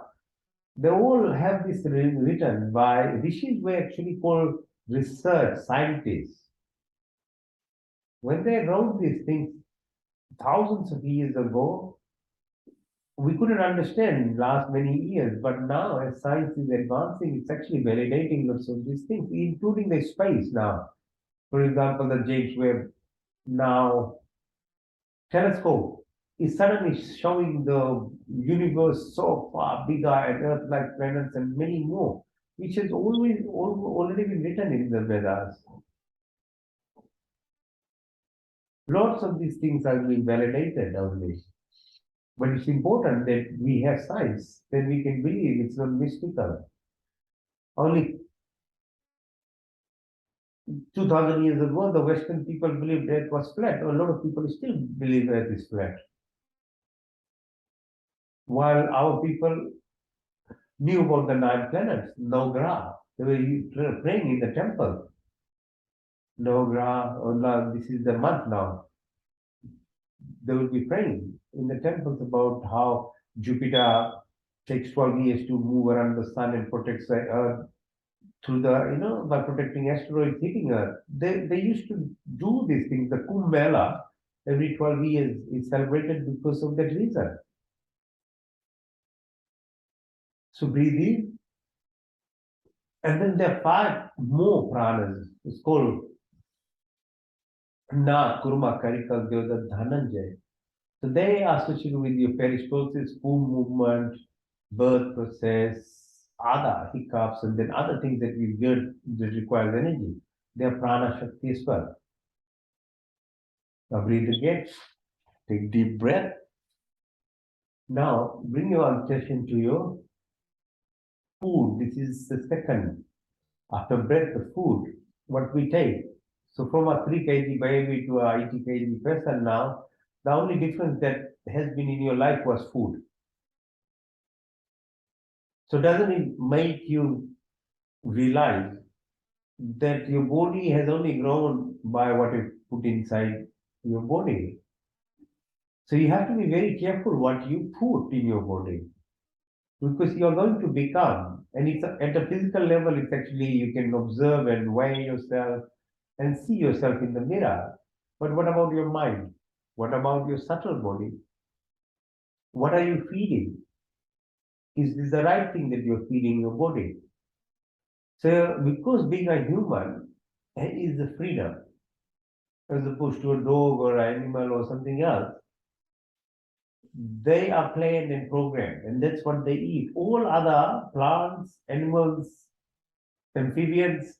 [SPEAKER 1] They all have this written by rishis were actually called research scientists. When they wrote these things thousands of years ago, we couldn't understand last many years, but now as science is advancing, it's actually validating lots of these things, including the space now. For example, the James Webb now telescope is suddenly showing the universe so far bigger and Earth-like planets and many more, which has already been written in the Vedas. Lots of these things are being validated only. But it's important that we have science, then we can believe it's not mystical. Only 2000 years ago, the Western people believed Earth was flat. A lot of people still believe Earth is flat. While our people knew about the 9 planets, Navgraha. They were praying in the temple. Navgraha, this is the month now. They will be praying in the temples about how
[SPEAKER 2] Jupiter takes 12 years to move around the sun and protects the Earth through by protecting asteroids hitting Earth. They used to do these things. The Kumbh Mela every 12 years is celebrated because of that reason. So breathe in, and then there are five more pranas. It's called Na, Kurma, Karika, Devada, Dhananjay. So they are associated with your peristalsis, womb movement, birth process, other hiccups, and then other things that we get that requires energy. They are prana shakti as well. Now breathe again, take deep breath. Now bring your attention to your food. This is the second. After breath, the food, what we take. So from a 3 kg baby to a 80 kg person now, the only difference that has been in your life was food. So doesn't it make you realize that your body has only grown by what you put inside your body? So you have to be very careful what you put in your body because you are going to become, and it's at a physical level, it's actually you can observe and weigh yourself and see yourself in the mirror. But what about your mind? What about your subtle body? What are you feeding? Is this the right thing that you're feeding your body? So, because being a human is the freedom, as opposed to a dog or an animal or something else, they are planned and programmed, and that's what they eat. All other plants, animals, amphibians,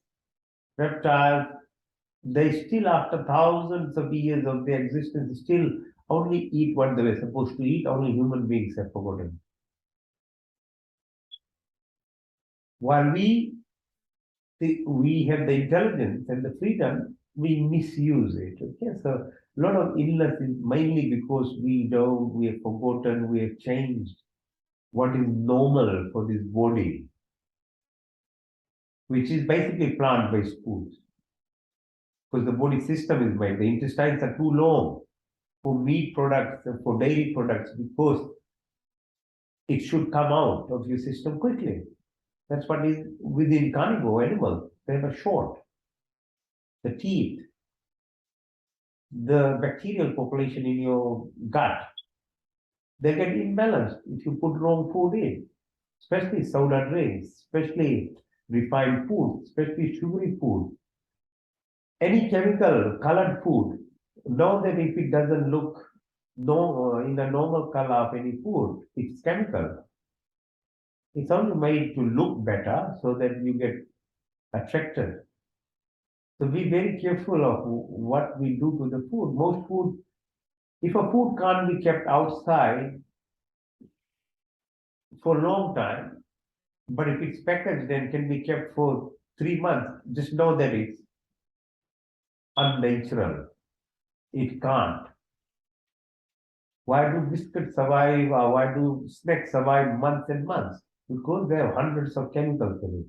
[SPEAKER 2] reptiles, they still, after thousands of years of their existence, still only eat what they were supposed to eat. Only human beings have forgotten. While we have the intelligence and the freedom, we misuse it. Okay, so a lot of illness is mainly because we have forgotten, we have changed what is normal for this body, which is basically plant-based foods. Because the body system is made, the intestines are too long for meat products and for dairy products because it should come out of your system quickly. That's what is within carnivore animals. They are short. The teeth, the bacterial population in your gut, they get imbalanced if you put wrong food in, especially soda drinks, especially refined food, especially sugary food. Any chemical colored food, know that if it doesn't look in the normal color of any food, it's chemical. It's only made to look better so that you get attracted. So be very careful of what we do to the food. Most food, if a food can't be kept outside for a long time, but if it's packaged and can be kept for 3 months, just know that it's unnatural. It can't. Why do biscuits survive or why do snacks survive months and months? Because they have hundreds of chemicals in it.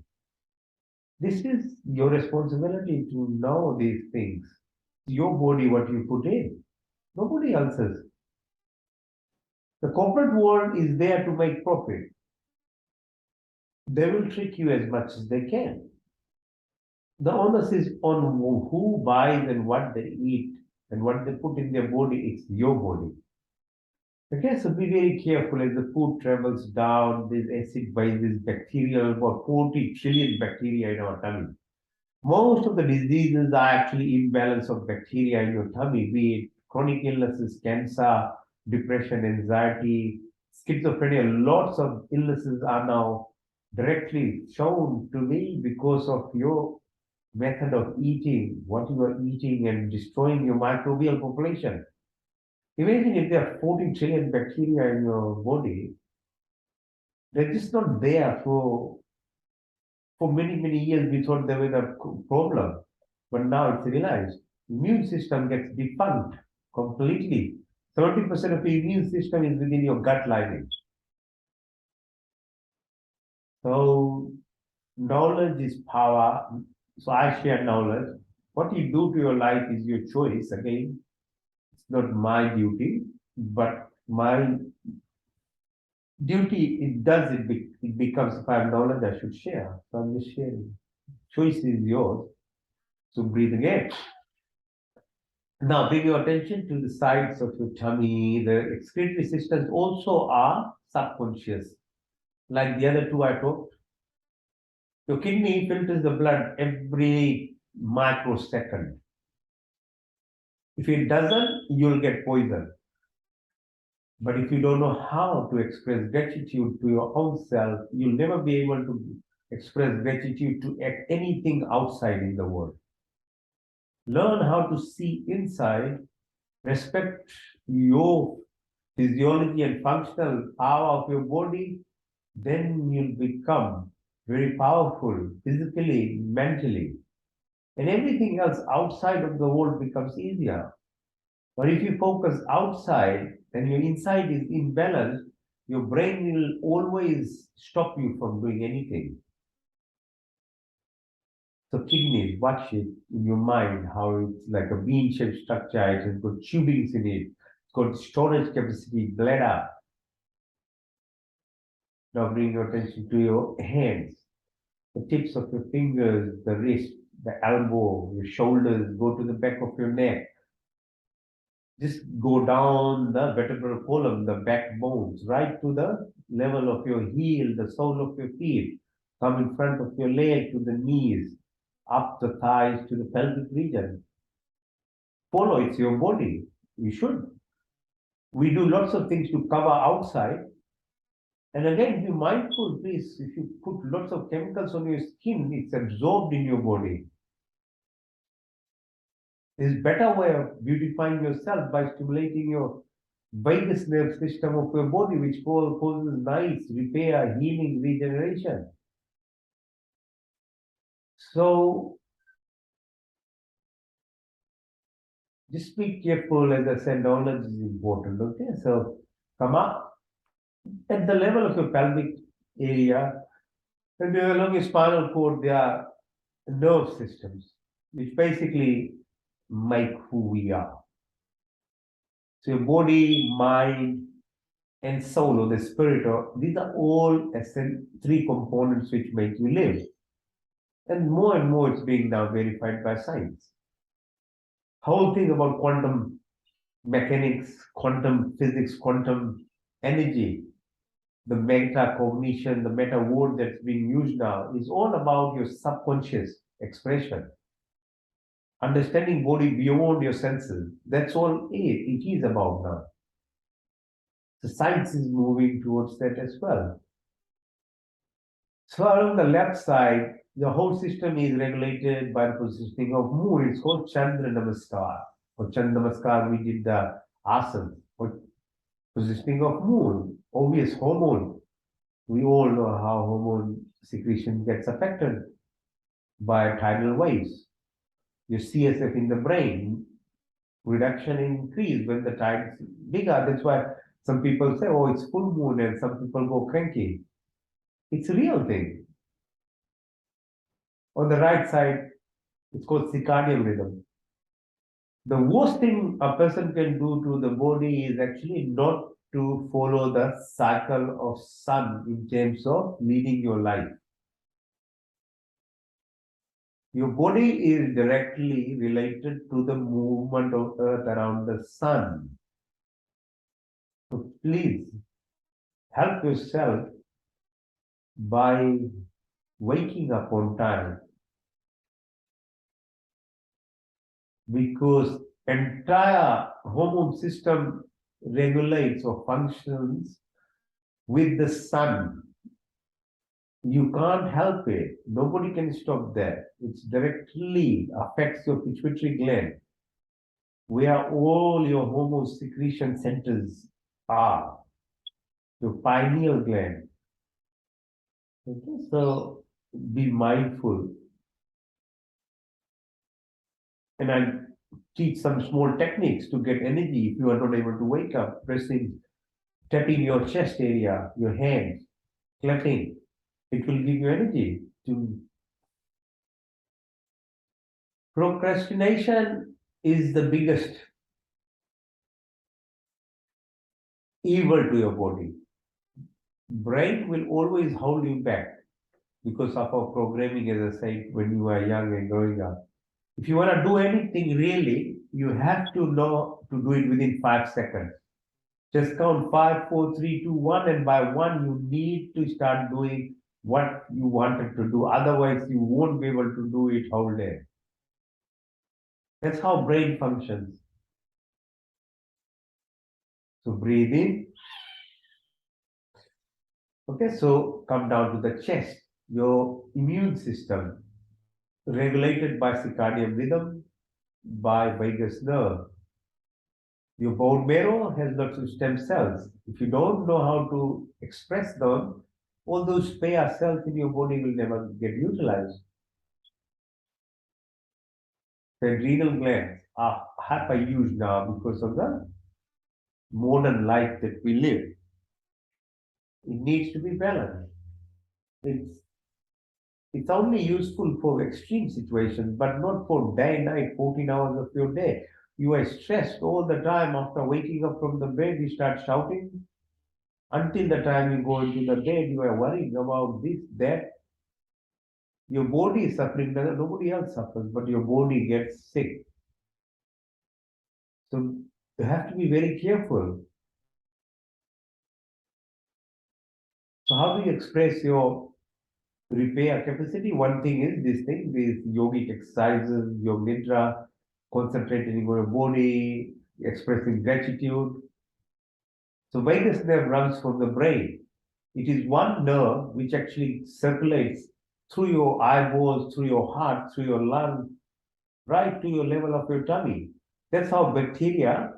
[SPEAKER 2] This is your responsibility to know these things. Your body, what you put in, nobody else's. The corporate world is there to make profit. They will trick you as much as they can. The onus is on who buys and what they eat and what they put in their body. It's your body. Okay, so be very careful as the food travels down. This acid base, this bacterial, about 40 trillion bacteria in our tummy. Most of the diseases are actually imbalance of bacteria in your tummy, be it chronic illnesses, cancer, depression, anxiety, schizophrenia. Lots of illnesses are now directly shown to me because of your method of eating, what you are eating, and destroying your microbial population. Imagine if there are 40 trillion bacteria in your body, they're just not there for many, many years. We thought they were the problem, but now it's realized. Immune system gets defunct completely. 30% of the immune system is within your gut lining. So knowledge is power. So I share knowledge. What you do to your life is your choice. Again, it's not my duty, but my Duty, it becomes, if I have knowledge, I should share. So I'm just sharing. Choice is yours. So breathe again. Now bring your attention to the sides of your tummy. The excretory systems also are subconscious, like the other two I talked. Your kidney filters the blood every microsecond. If it doesn't, you'll get poison. But if you don't know how to express gratitude to your own self, you'll never be able to express gratitude to anything outside in the world. Learn how to see inside, respect your physiology and functional power of your body, then you'll become very powerful physically, mentally. And everything else outside of the world becomes easier. But if you focus outside and your inside is imbalanced, your brain will always stop you from doing anything. So kidneys, watch it in your mind, how it's like a bean-shaped structure, it has got tubings in it, it's got storage capacity, bladder. Now bring your attention to your hands, the tips of your fingers, the wrist, the elbow, your shoulders, go to the back of your neck. Just go down the vertebral column, the backbones, right to the level of your heel, the sole of your feet. Come in front of your leg to the knees, up the thighs to the pelvic region. Follow, it's your body. You should. We do lots of things to cover outside. And again, be mindful, please. If you put lots of chemicals on your skin, it's absorbed in your body. There's a better way of beautifying yourself by stimulating your vagus nerve system of your body, which causes nice repair, healing, regeneration. So just be careful, as I said, knowledge is important. Okay, so come up at the level of your pelvic area, and along your spinal cord, there are nerve systems, which basically make who we are. So your body, mind, and soul, or the spirit, or these are all three components which make you live. And more it's being now verified by science. Whole thing about quantum mechanics, quantum physics, quantum energy, the metacognition, the meta word that's being used now is all about your subconscious expression. Understanding body beyond your senses. That's all it is about now. The science is moving towards that as well. So along the left side, the whole system is regulated by the positioning of moon. It's called Chandra Namaskar. For Chandra Namaskar, we did the asans. For positioning of moon, obvious hormone. We all know how hormone secretion gets affected by tidal waves. Your CSF in the brain, reduction and increase when the tide is bigger. That's why some people say, oh, it's full moon, and some people go cranky. It's a real thing. On the right side, it's called circadian rhythm. The worst thing a person can do to the body is actually not to follow the cycle of sun in terms of leading your life. Your body is directly related to the movement of earth around the sun. So please help yourself by waking up on time, because entire hormone system regulates or functions with the sun. You can't help it. Nobody can stop that. It directly affects your pituitary gland, where all your hormone secretion centers are, your pineal gland. Okay, so be mindful. And I teach some small techniques to get energy if you are not able to wake up, tapping your chest area, your hands, clapping. It will give you energy to. Procrastination is the biggest evil to your body. brain will always hold you back because of our programming, as I said, when you are young and growing up. If you want to do anything really, you have to know to do it within 5 seconds. Just count 5, 4, 3, 2, 1, and by one, you need to start doing what you wanted to do. Otherwise, you won't be able to do it whole day. That's how brain functions. So breathe in. Okay, so come down to the chest. Your immune system, regulated by circadian rhythm, by vagus nerve. Your bone marrow has lots of stem cells. If you don't know how to express them, all those spare cells in your body will never get utilized. The adrenal glands are hyperused now because of the modern life that we live. It needs to be balanced. It's it's only useful for extreme situations, but not for day and night, 14 hours of your day. You are stressed all the time. After waking up from the bed, you start shouting. Until the time you go into the bed, you are worrying about this, that. Your body is suffering, nobody else suffers, but your body gets sick. So you have to be very careful. So how do you express your repair capacity? One thing is this thing, these yogic exercises, your nidra, concentrating on your body, expressing gratitude. So vagus nerve runs from the brain. It is one nerve which actually circulates through your eyeballs, through your heart, through your lung, right to your level of your tummy. That's how bacteria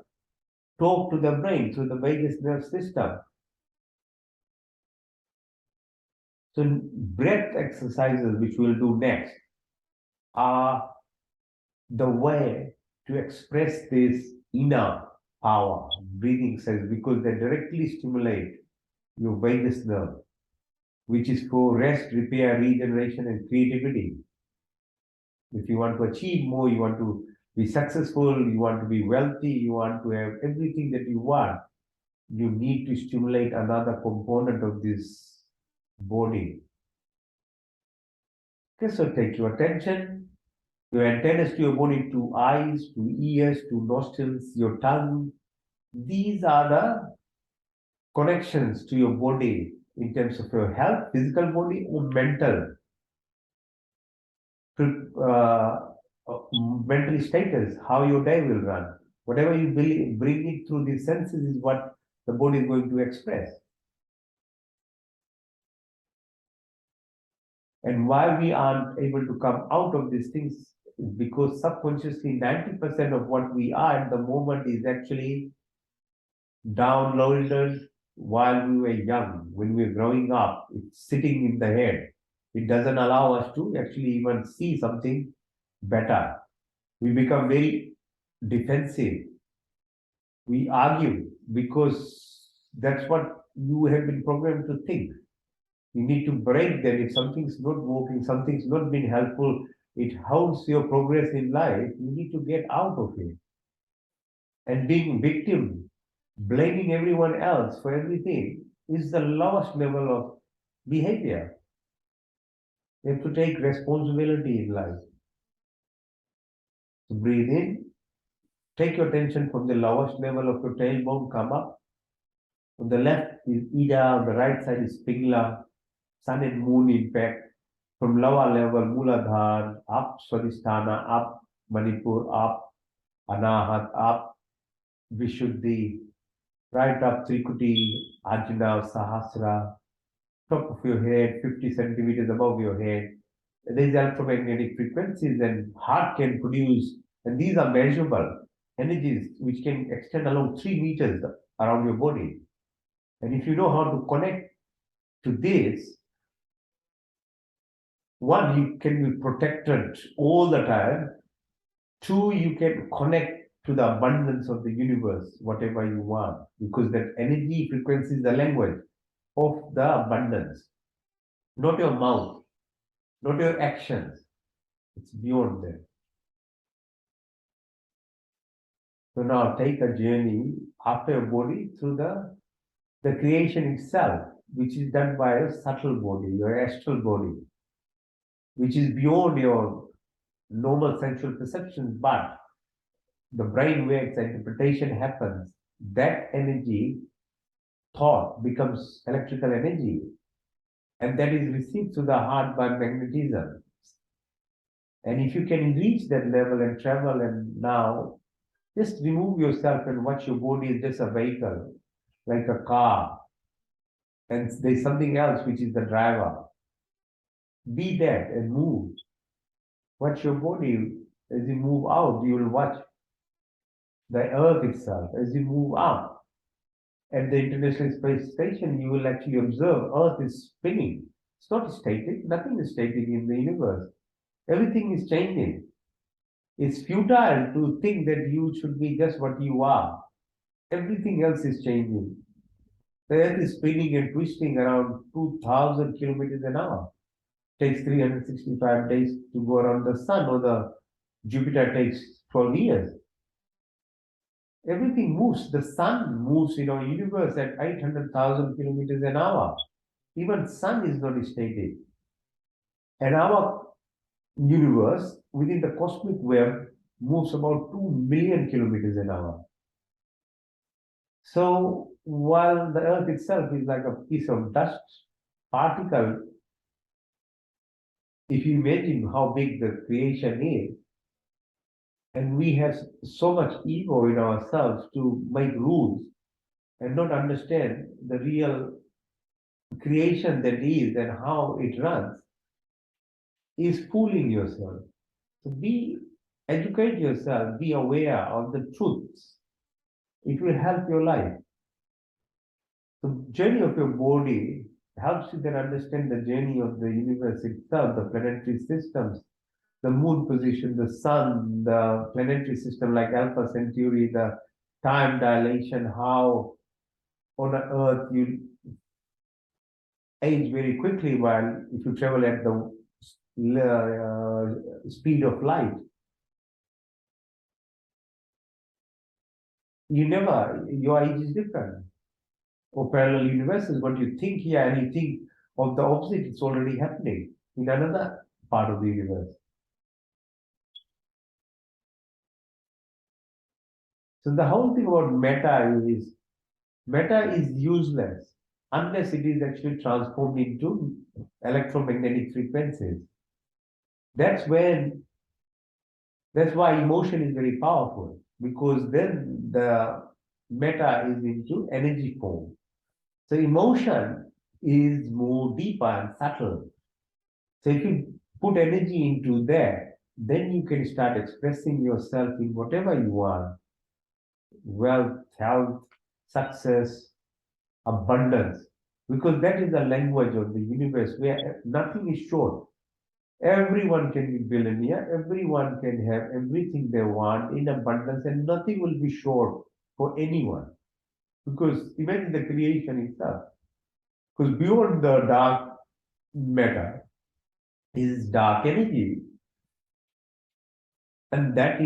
[SPEAKER 2] talk to the brain through the vagus nerve system. So breath exercises, which we'll do next, are the way to express this inner power, breathing cells, because they directly stimulate your vagus nerve, which is for rest, repair, regeneration, and creativity. If you want to achieve more, you want to be successful, you want to be wealthy, you want to have everything that you want, you need to stimulate another component of this body. Okay, so take your attention, your antennas to your body, to eyes, to ears, to nostrils, your tongue. These are the connections to your body in terms of your health, physical body, or mental. Uh, mental status, how your day will run. Whatever you bring it through the senses is what the body is going to express. And why we aren't able to come out of these things is because subconsciously 90% of what we are at the moment is actually downloaded while we were young, when we were growing up. It's sitting in the head. It doesn't allow us to actually even see something better. We become very defensive. We argue because that's what you have been programmed to think. You need to break that. If something's not working, something's not been helpful, it halts your progress in life. You need to get out of it. And being victim, blaming everyone else for everything, is the lowest level of behavior. You have to take responsibility in life. So breathe in, take your attention from the lowest level of your tailbone, come up. On the left is Ida, on the right side is Pingla, sun and moon impact. From lower level, Muladhara, up Swadhisthana, up Manipur, up Anahat, up Vishuddhi, right up Trikuti, Ajna, Sahasra, top of your head, 50 centimeters above your head. There is electromagnetic frequencies and heart can produce, and these are measurable energies which can extend along 3 meters around your body. And if you know how to connect to this, one, you can be protected all the time. Two, you can connect to the abundance of the universe, whatever you want, because that energy frequency is the language of the abundance, not your mouth, not your actions. It's beyond that. So now take a journey after your body through the creation itself. which is done by a subtle body, your astral body, which is beyond your normal sensual perceptions, but the brain waves, interpretation happens. That energy, thought, becomes electrical energy, and that is received through the heart by magnetism. And if you can reach that level and travel, and now just remove yourself and watch your body is just a vehicle, like a car, and there's something else which is the driver. Be that and move. Watch your body as you move out. You will watch the earth itself as you move up. At the International Space Station, you will actually observe Earth is spinning. It's not static. Nothing is static in the universe. Everything is changing. It's futile to think that you should be just what you are. Everything else is changing. The Earth is spinning and twisting around 2,000 kilometers an hour. Takes 365 days to go around the sun, or the Jupiter takes 12 years. Everything moves. The sun moves in our universe at 800,000 kilometers an hour. Even sun is not static. And our universe within the cosmic web moves about 2 million kilometers an hour. So while the earth itself is like a piece of dust particle, if you imagine how big the creation is, and we have so much ego in ourselves to make rules and not understand the real creation that is and how it runs, is fooling yourself. So educate yourself, be aware of the truths. It will help your life. The journey of your body helps you then understand the journey of the universe itself, the planetary systems, the moon position, the sun, the planetary system like Alpha Centauri, the time dilation, how on Earth you age very quickly, while if you travel at the speed of light, your age is different. Or parallel universes, what you think here and you think of the opposite, it's already happening in another part of the universe. So the whole thing about matter is useless unless it is actually transformed into electromagnetic frequencies. That's why emotion is very powerful, because then the matter is into energy form. So emotion is more deeper and subtle. So if you put energy into that, then you can start expressing yourself in whatever you want: wealth, health, success, abundance, because that is the language of the universe where nothing is short. Everyone can be billionaire, everyone can have everything they want in abundance, and nothing will be short for anyone. Because imagine the creation itself. Because beyond the dark matter is dark energy, and that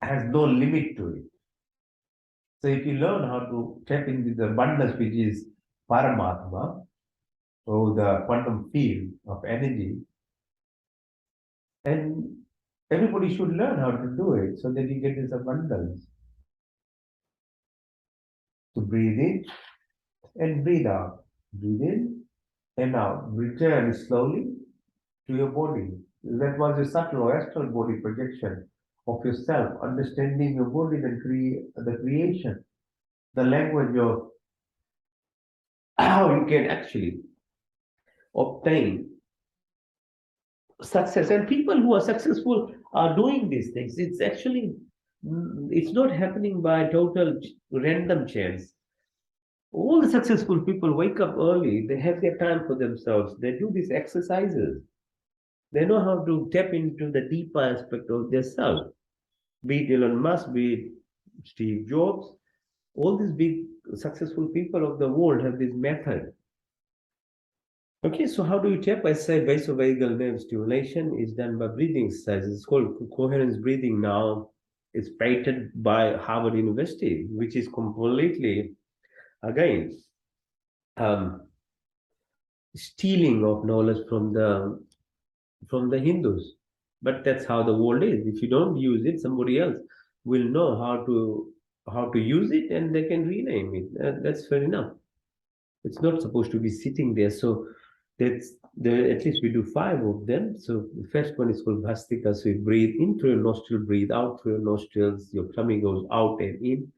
[SPEAKER 2] has no limit to it. So if you learn how to tap into the abundance, which is Paramatma, or the quantum field of energy, and everybody should learn how to do it so that you get this abundance. To breathe in and breathe out. Breathe in and out. Return slowly to your body. That was a subtle or astral body projection of yourself, understanding your body and the creation, the language of how you can actually obtain success. And people who are successful are doing these things. It's actually, it's not happening by total random chance. All the successful people wake up early, they have their time for themselves, they do these exercises, they know how to tap into the deeper aspect of their self. Be it Elon Musk, be it Steve Jobs, all these big successful people of the world have this method. Okay, so how do you tap? I say vasovagal nerve stimulation is done by breathing exercises. It's called coherence breathing now. It's patented by Harvard University, which is completely, again,
[SPEAKER 1] stealing of knowledge from the Hindus. But that's how the world is. If you don't use it, somebody else will know how to use it, and they can rename it. That's fair enough. It's not supposed to be sitting there. So that's at least we do five of them. So the first one is called Bhastika. So you breathe in through your nostril, breathe out through your nostrils. Your tummy goes out and in.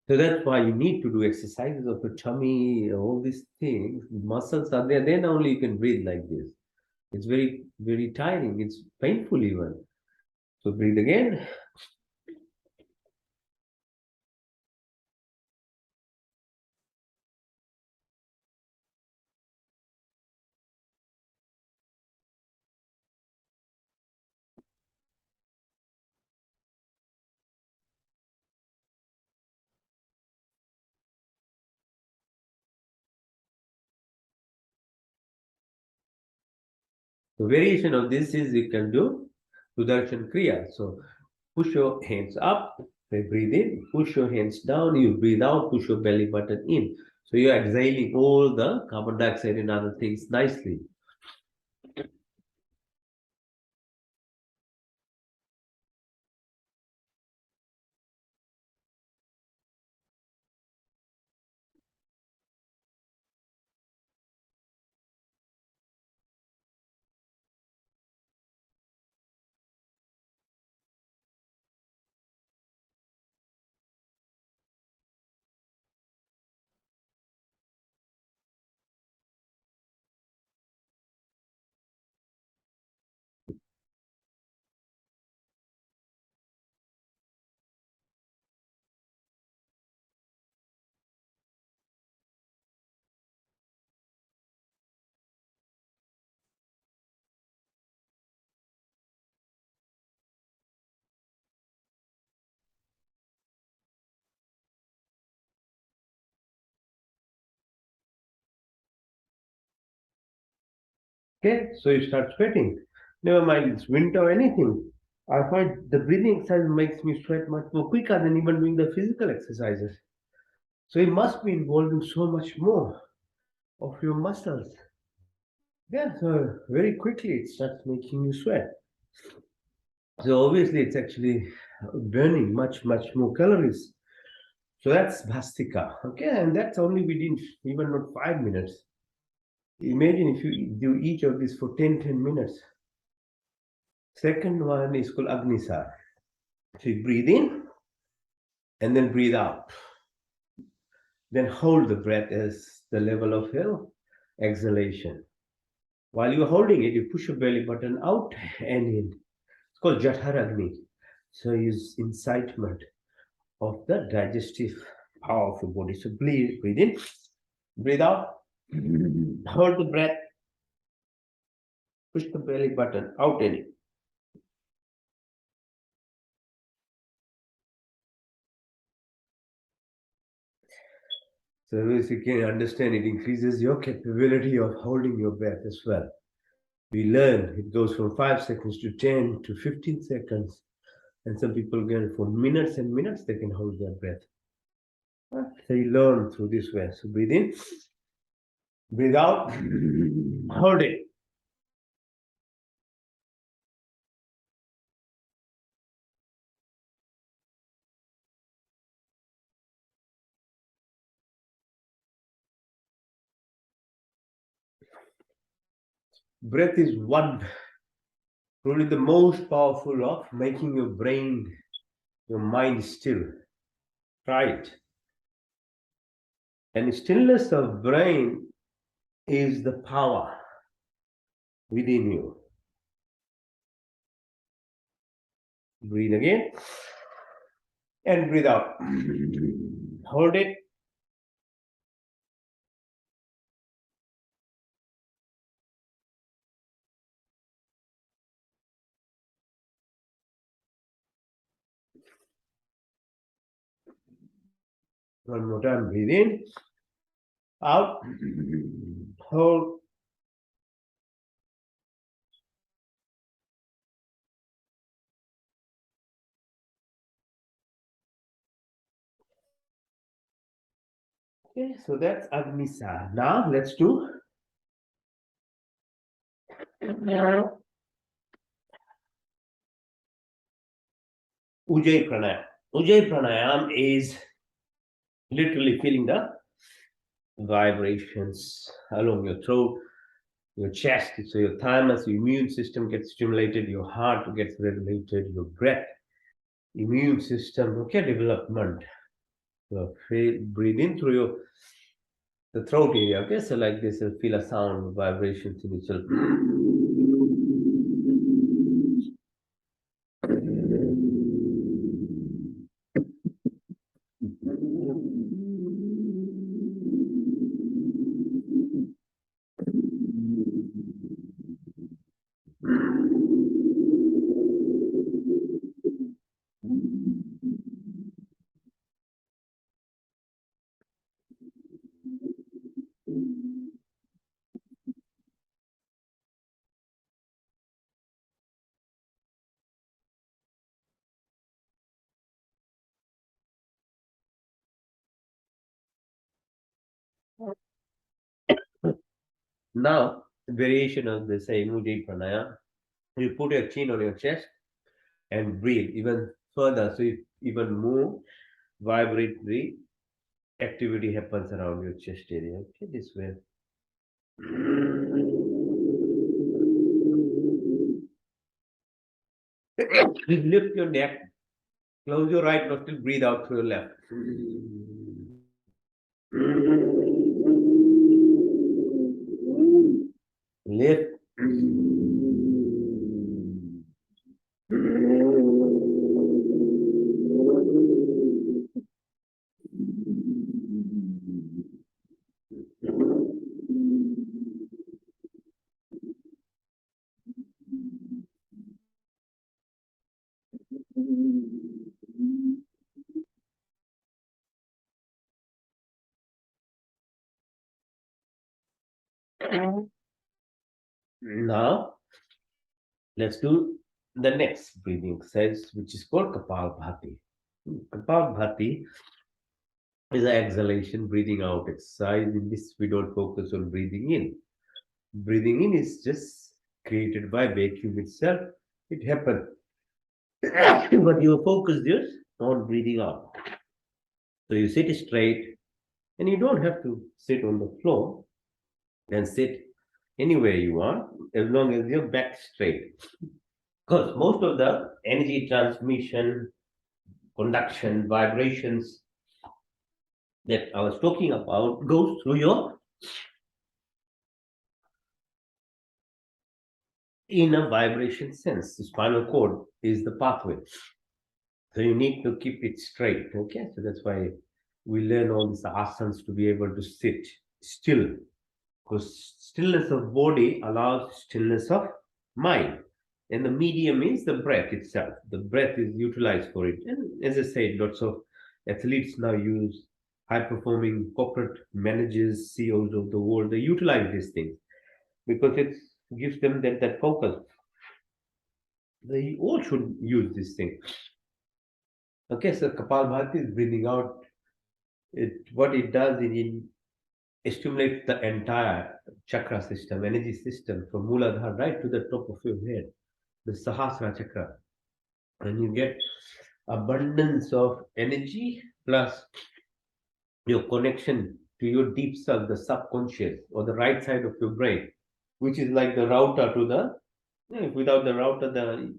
[SPEAKER 1] So that's why you need to do exercises of your tummy, all these things. Muscles are there. Then only you can breathe like this. It's very, very tiring. It's painful even. So breathe again. The variation of this is you can do Sudarshan Kriya. So push your hands up, breathe in, push your hands down, you breathe out, push your belly button in. So you're exhaling all the carbon dioxide and other things nicely. Okay, so you start sweating. Never mind, it's winter or anything. I find the breathing exercise makes me sweat much more quicker than even doing the physical exercises. So it must be involving so much more of your muscles. Yeah, so very quickly it starts making you sweat. So obviously it's actually burning much, much more calories. So that's Bhastika. Okay, and that's only within even not 5 minutes. Imagine if you do each of these for 10 minutes. Second one is called Agnisa. So you breathe in and then breathe out. Then hold the breath as the level of your exhalation. While you're holding it, you push your belly button out and in. It's called Jatharagni. So use incitement of the digestive power of your body. So breathe in, breathe out, hold the breath, push the belly button out and in. So as you can understand, it increases your capability of holding your breath as well. We learn it goes from 5 seconds to 10 to 15 seconds. And some people can, for minutes and minutes, they can hold their breath. So you learn through this way. So breathe in, breathe out, hold it. Breath is one, probably the most powerful of making your brain, your mind still. Try it. And stillness of brain is the power within you. Breathe again and breathe out. Hold it. One more time. Breathe in, out, Hold. Okay, so that's Agnisa. Now let's do Ujjayi Pranayam. Ujjayi Pranayam is literally feeling the vibrations along your throat, your chest, so your thymus, your immune system gets stimulated, your heart gets regulated, your breath, immune system, okay, development. So breathe in through your the throat area, okay, so like this, you'll feel a sound, vibrations in itself. Now, variation of the same Ujjayi Pranayam, you put your chin on your chest and breathe even further, so it even more vibratory activity happens around your chest area. Okay, this way. Lift your neck, close your right nostril, breathe out through your left. Lift. Now, let's do the next breathing exercise, which is called Kapal Bhati. Kapal Bhati is an exhalation, breathing out exercise. In this, we don't focus on breathing in. Breathing in is just created by vacuum itself. It happens. But you focus just on breathing out. So you sit straight and you don't have to sit on the floor and sit anywhere you want as long as your back straight. Because most of the energy transmission, conduction, vibrations that I was talking about goes through your inner vibration sense. The spinal cord is the pathway. So you need to keep it straight. Okay. So that's why we learn all these asans to be able to sit still. Because stillness of body allows stillness of mind. And the medium is the breath itself. The breath is utilized for it. And as I said, lots of athletes now use high performing corporate managers, CEOs of the world, they utilize these things because it gives them that focus. They all should use this thing. Okay, so Kapalbhati is breathing out. What it does is it stimulates the entire chakra system, energy system from Muladhara right to the top of your head, the Sahasrara chakra. And you get abundance of energy plus your connection to your deep self, the subconscious, or the right side of your brain, which is like the router to the. Without the router,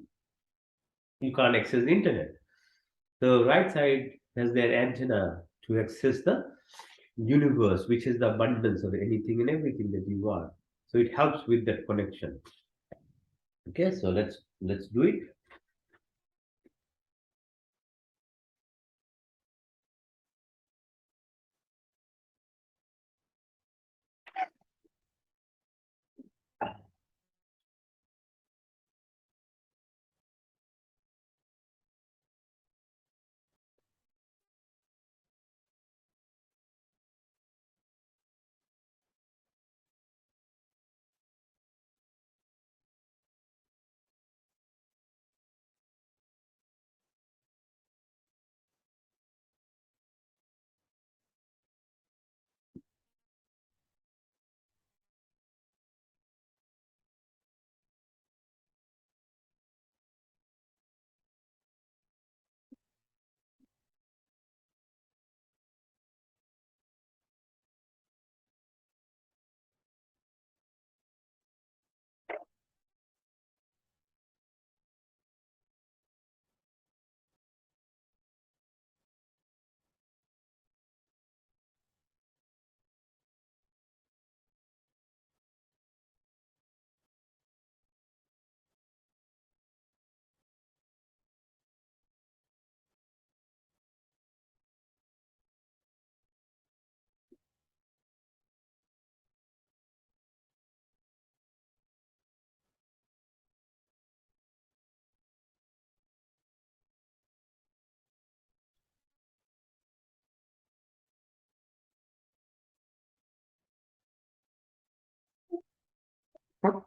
[SPEAKER 1] you can't access the internet. The right side has their antenna to access the universe, which is the abundance of anything and everything that you are. So it helps with that connection. Okay, so let's do it. Yeah.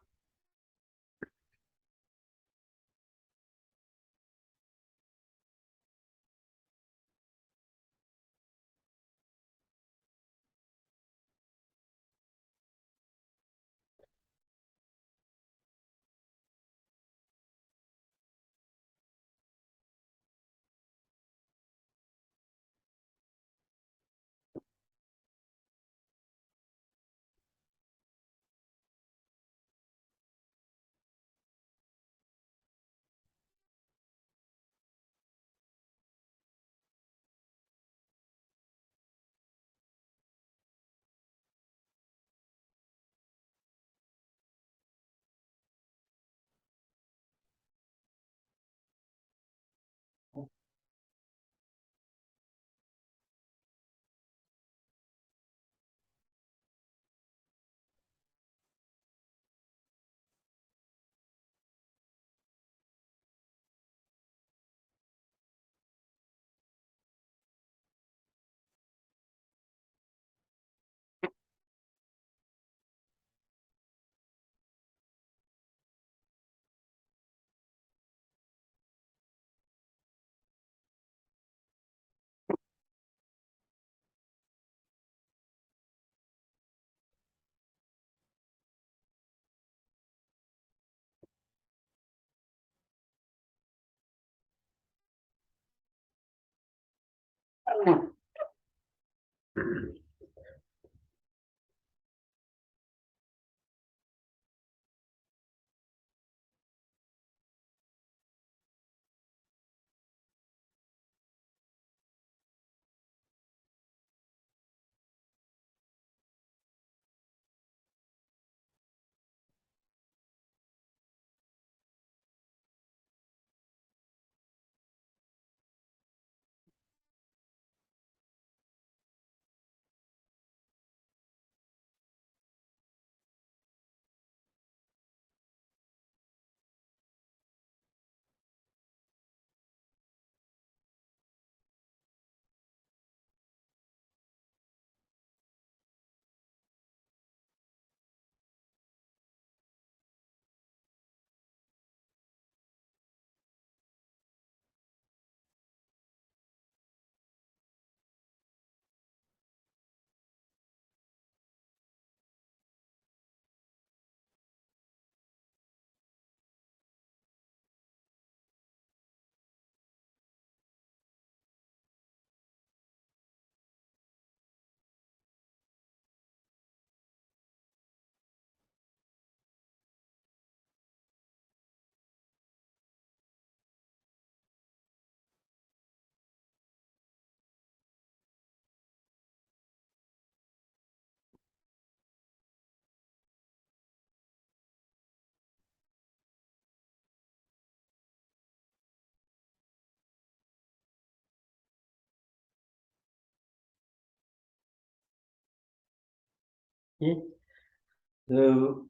[SPEAKER 1] So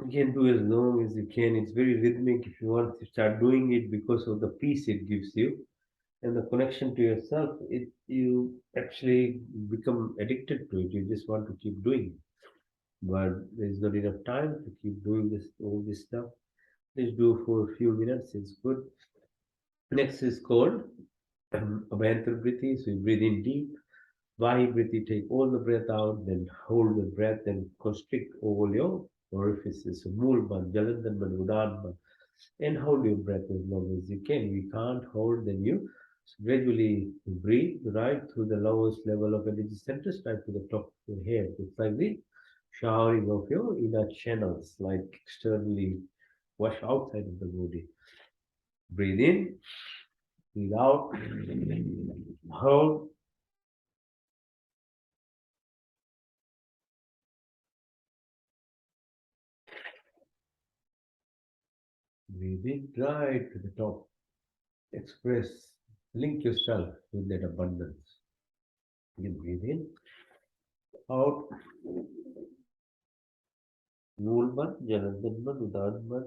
[SPEAKER 1] you can do as long as you can. It's very rhythmic if you want to start doing it because of the peace it gives you and the connection to yourself. It you actually become addicted to it. You just want to keep doing it. But there's not enough time to keep doing this all this stuff. Just do for a few minutes. It's good. Next is called Abhyantara Breathing. So you breathe in deep. Vahi breathing, take all the breath out, then hold the breath and constrict all your orifices. So Mulban, Jalandanman, Udanman, and hold your breath as long as you can. You can't hold, then you gradually breathe right through the lowest level of energy centers, right to the top of your head. It's like the showering of your inner channels, like externally wash outside of the body. Breathe in, breathe out, hold, breathe in right to the top. Express, link yourself with that abundance. You breathe in, out, Nulman, Janandanman, Udanman,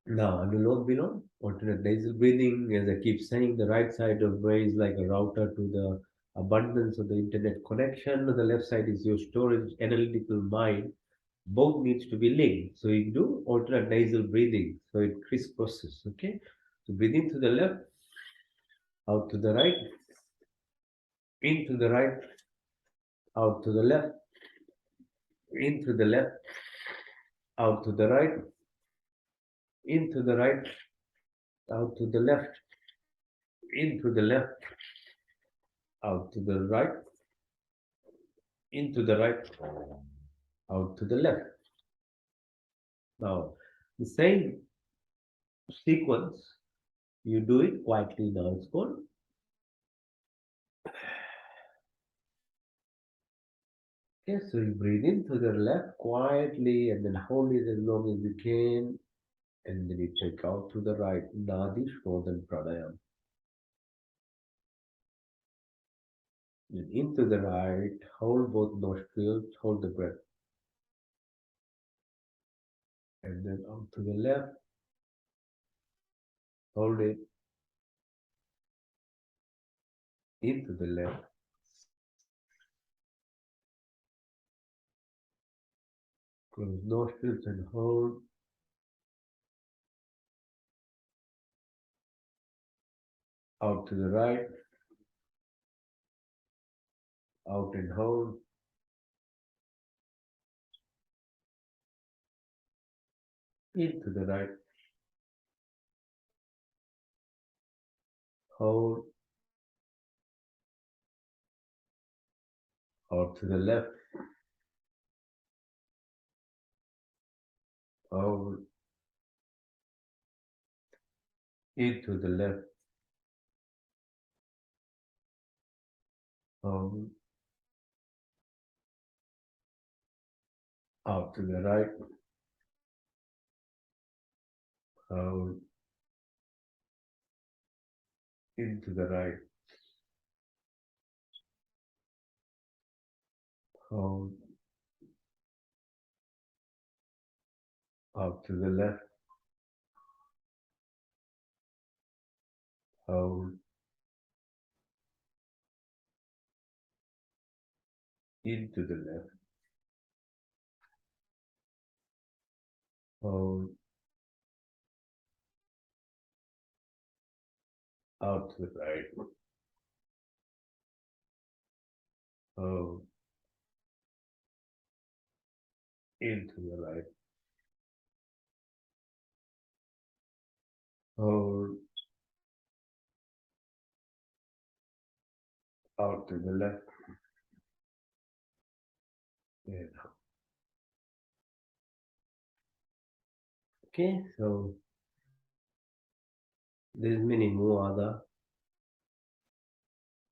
[SPEAKER 1] Now, Anulom Vilom, alternate nasal breathing, as I keep saying, the right side of brain is like a router to the abundance of the internet connection. The left side is your storage, analytical mind. Both needs to be linked. So you do alternate nasal breathing. So it crisscrosses. Okay. So breathe in to the left, out to the right, into the right, out to the left, into the left, out to the right, into the right, out to the left, into the left, out to the right, into the right, out to the left. Now, the same sequence, you do it quietly now. It's called. Okay, so you breathe in to the left quietly and then hold it as long as you can. And then you take out to the right. Nadi Shodhan Pranayam. Then into the right, hold both nostrils, hold the breath. And then out to the left, hold it, into the left, close nostrils and hold, out to the right, out and hold, into the right, hold, out to the left, hold, into the left, hold, out to the right, hold, into the right, hold, out to the left, hold, into the left, hold, out to the right, hold, into the right, hold, out to the left, and okay, so there's many more other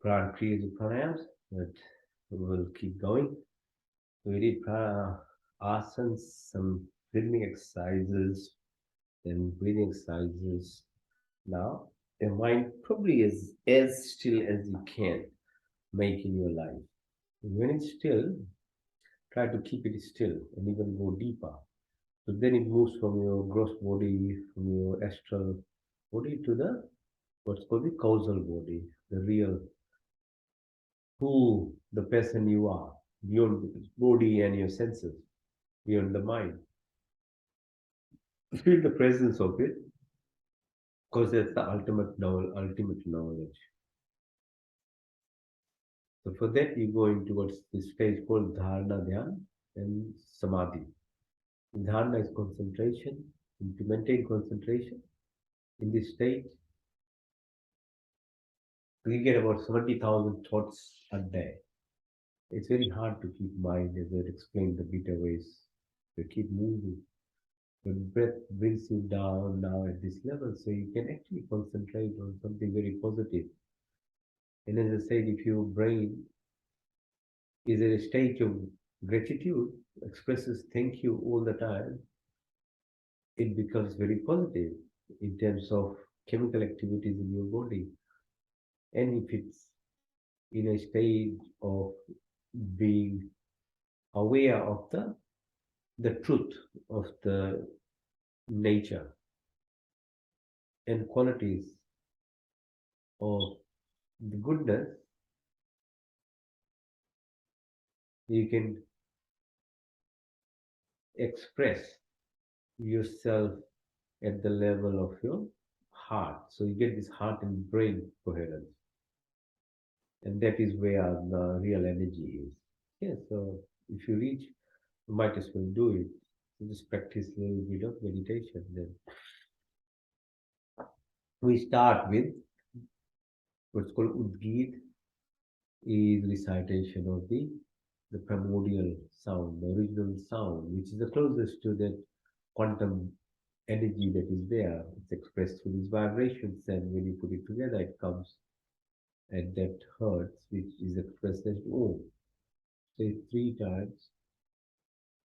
[SPEAKER 1] pranayams that will keep going. We did asans, some rhythmic exercises, then breathing exercises. Now, your mind probably is as still as you can make in your life. When it's still, try to keep it still and even go deeper. So then it moves from your gross body, from your astral body to the what's called the causal body, the real who the person you are, beyond the body and your senses, beyond the mind. Feel the presence of it, because that's the ultimate knowledge. So for that, you go into what's this stage called dharana dhyan and samadhi. Dharana is concentration. And to maintain concentration in this state, we get about 70,000 thoughts a day. It's very hard to keep mind, as I explained, the beta ways. They keep moving. But breath brings you down now at this level, so you can actually concentrate on something very positive. And as I said, if your brain is in a state of gratitude, expresses thank you all the time, it becomes very positive in terms of chemical activities in your body. And if it's in a state of being aware of the truth of the nature, and qualities of the goodness, you can express yourself at the level of your heart. So you get this heart and brain coherence. And that is where the real energy is. Yeah, so if you reach, you might as well do it. So just practice a little bit of meditation. Then we start with what's called Udgit, is recitation of the primordial sound, the original sound, which is the closest to that quantum energy that is there. It's expressed through these vibrations, and when you put it together, it comes at that hertz, which is expressed as Om. Say three times.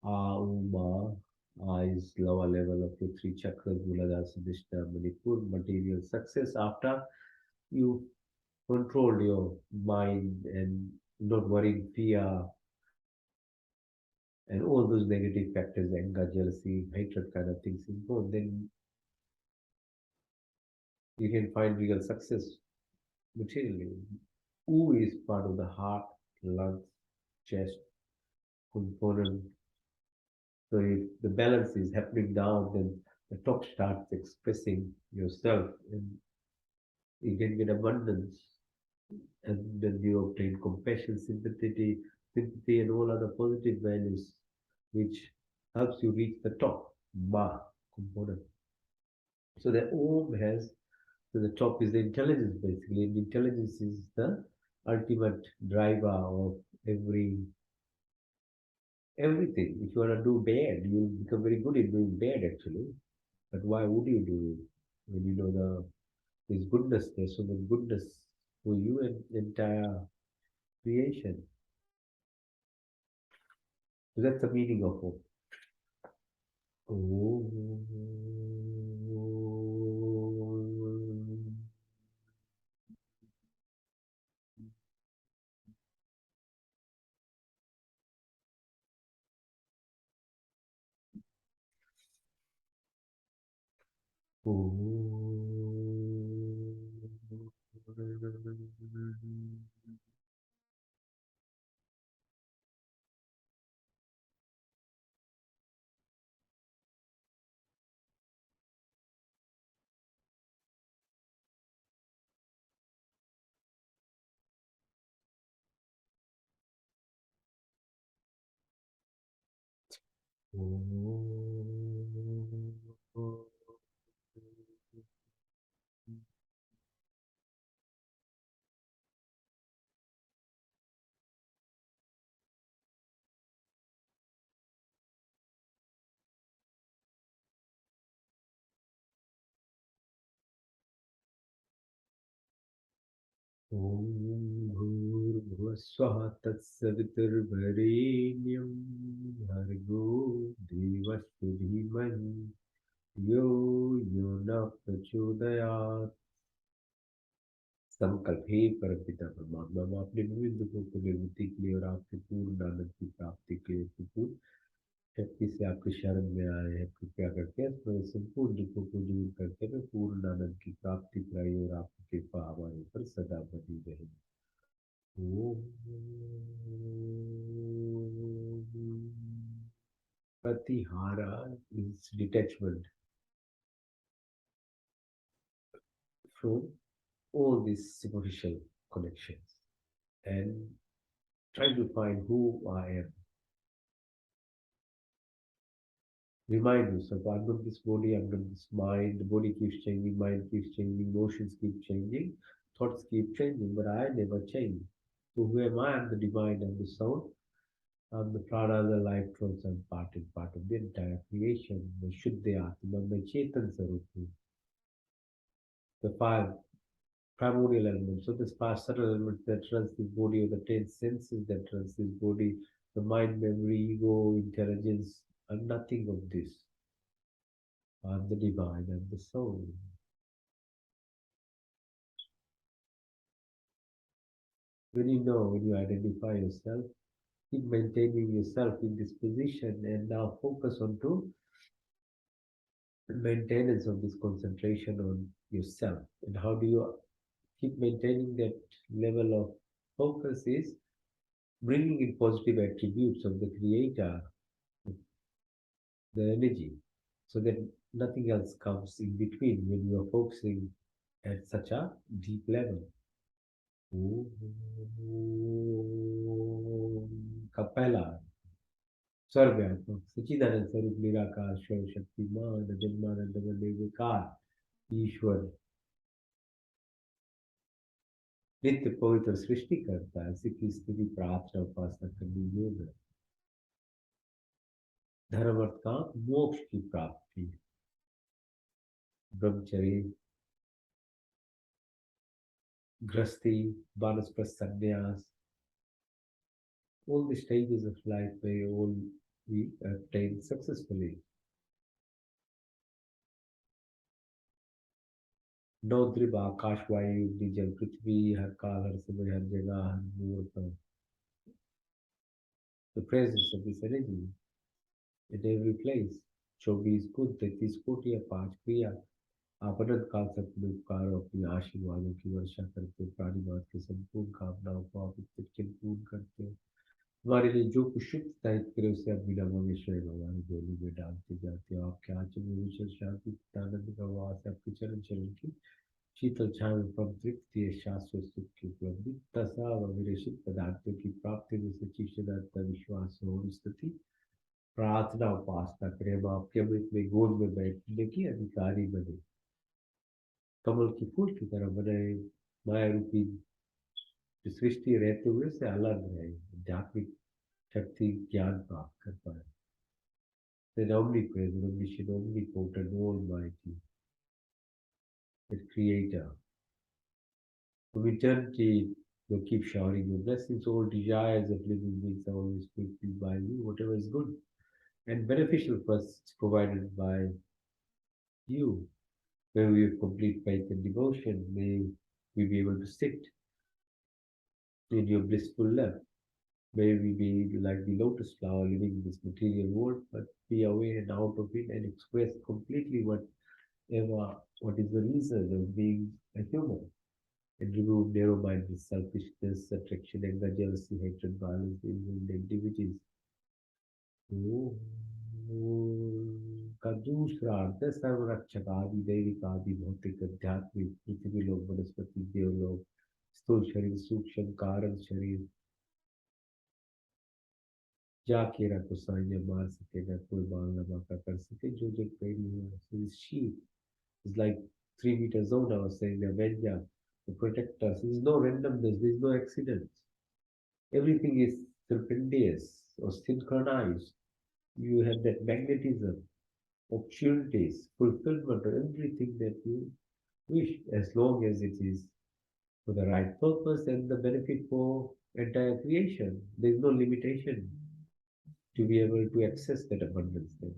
[SPEAKER 1] Uma. Is lower level of your three chakras, Muladhara, Siddhishta, Manipur, material success. After you control your mind and not worrying fear and all those negative factors, anger, jealousy, hatred kind of things is gone, then you can find real success materially. U is part of the heart, lungs, chest component. So if the balance is happening down, then the top starts expressing yourself and you can get abundance. And then you obtain compassion, sympathy, and all other positive values, which helps you reach the top, Ma component. So the Om has, so the top is the intelligence basically, and intelligence is the ultimate driver of everything. If you want to do bad, you become very good in doing bad actually. But why would you do it when you know there's goodness, there's so much goodness for you and the entire creation. So that's the meaning of hope. Oh. ॐ भूर्भुवस्वः तत्सवितुर्वरेण्यं भर्गो देवस्य धीमहि यो यो न प्रचोदयात्। संकल्प हे परमपिता परमात्मा, हम अपने विविध दुखों को निवृत्ति के लिए और आपके पूर्ण आनंद की प्राप्ति के लिए पूर्ण शक्ति से आपके शरण में आए हैं। कृपया करके अपने संपूर्ण दुखों को दूर करके हमें पूर्ण आनंद की प्राप्ति कराई और आपकी कृपा हमारे ऊपर सदा बनी रहे। Pratihara is detachment from all these superficial connections and try to find who I am. Remind yourself, I'm not this body, I'm not this mind. The body keeps changing, mind keeps changing, emotions keep changing, thoughts keep changing, but I never change. So who am I? I'm the divine, I'm the soul. I'm the prana, the life force, I'm part of the entire creation. The Shuddha Atma, the Chetan Sarupi. The five primordial elements. So the five subtle elements that runs this body, or the 10 senses that runs this body, the mind, memory, ego, intelligence, and nothing of this. I'm the divine and the soul. When you identify yourself, keep maintaining yourself in this position and now focus on to maintenance of this concentration on yourself. And how do you keep maintaining that level of focus is bringing in positive attributes of the creator, the energy, so that nothing else comes in between when you are focusing at such a deep level. Kapela, सर्वव्यापक सच्चिदानंद स्वरूप निराकार शिव शक्तिमान जन्मानंद निर्विकार ईश्वर नित्य पवित्र सृष्टि करता है, ऐसी की स्थिति प्रार्थना उपासना करनी योग है। धर्म अर्थ का मोक्ष की प्राप्ति, ब्रह्मचर्य, गृहस्थी, वानप्रस्थ संन्यास, all the stages of life may all be attained successfully. नौ द्रिव आकाश वायु अग्नि जल पृथ्वी, हर काल हर समय हर जगह हर मोड़ पर the presence of this energy in every place. 24 गुण 33 कोटि या 5 क्रिया, आप अनंत काल से अपने उपकारों अपनी आशीर्वादों की वर्षा करते हो, प्राणिमात्र की संपूर्ण कामनाओं को आप पूर्ण करते हो। हमारे लिए जो कुछ शुभ हित करे उसे आप बिना मांगे स्वयं हमारी झोली में डालते जाते हो। आपके आंचल में विशेष शांति आनंद का वास है, आपके चरण चरण की शीतल छाया में परम तृप्ति है, शाश्वत सुख की उपलब्धि तथा अविरसित पदार्थों की प्राप्ति में सच्ची श्रद्धा विश्वास और स्तुति प्रार्थना उपासना करें। हम आपके अमृत में गोद में बैठने की अधिकारी बने, कमल की फूल की तरह बनाए, माया रूपी सृष्टि रहते हुए से अलग रहे, आध्यात्मिक शक्ति ज्ञान प्राप्त कर पाए। Then omnipresent, omniscient, omnipotent, almighty, the creator. From eternity, you keep showering your blessings. All desires of living beings are always fulfilled by you. Whatever is good and beneficial for us is provided by you. May we have complete faith and devotion. May we be able to sit in your blissful love. May we be like the lotus flower living in this material world, but be away and out of it and express completely what is the reason of being a human. And remove narrow-minded selfishness, attraction, anger, jealousy, hatred, violence, evil, negativities. का दूसरा अर्थ है सर्वरक्षक आदि दैविक आदि भौतिक आध्यात्मिक पृथ्वी लोक वनस्पति देवलोक स्थूल शरीर सूक्ष्म कारण शरीर जाके ना को साइया मार सके ना कोई माल ना बाका कर सके जो जग पैरी हुआ। So this sheep is like 3 meters old. I was saying the Avenger, the protector. So there's no randomness, there's no accidents. Everything is serpentious or synchronized. You have that magnetism, opportunities, fulfillment of everything that you wish, as long as it is for the right purpose and the benefit for entire creation. There's no limitation to be able to access that abundance then.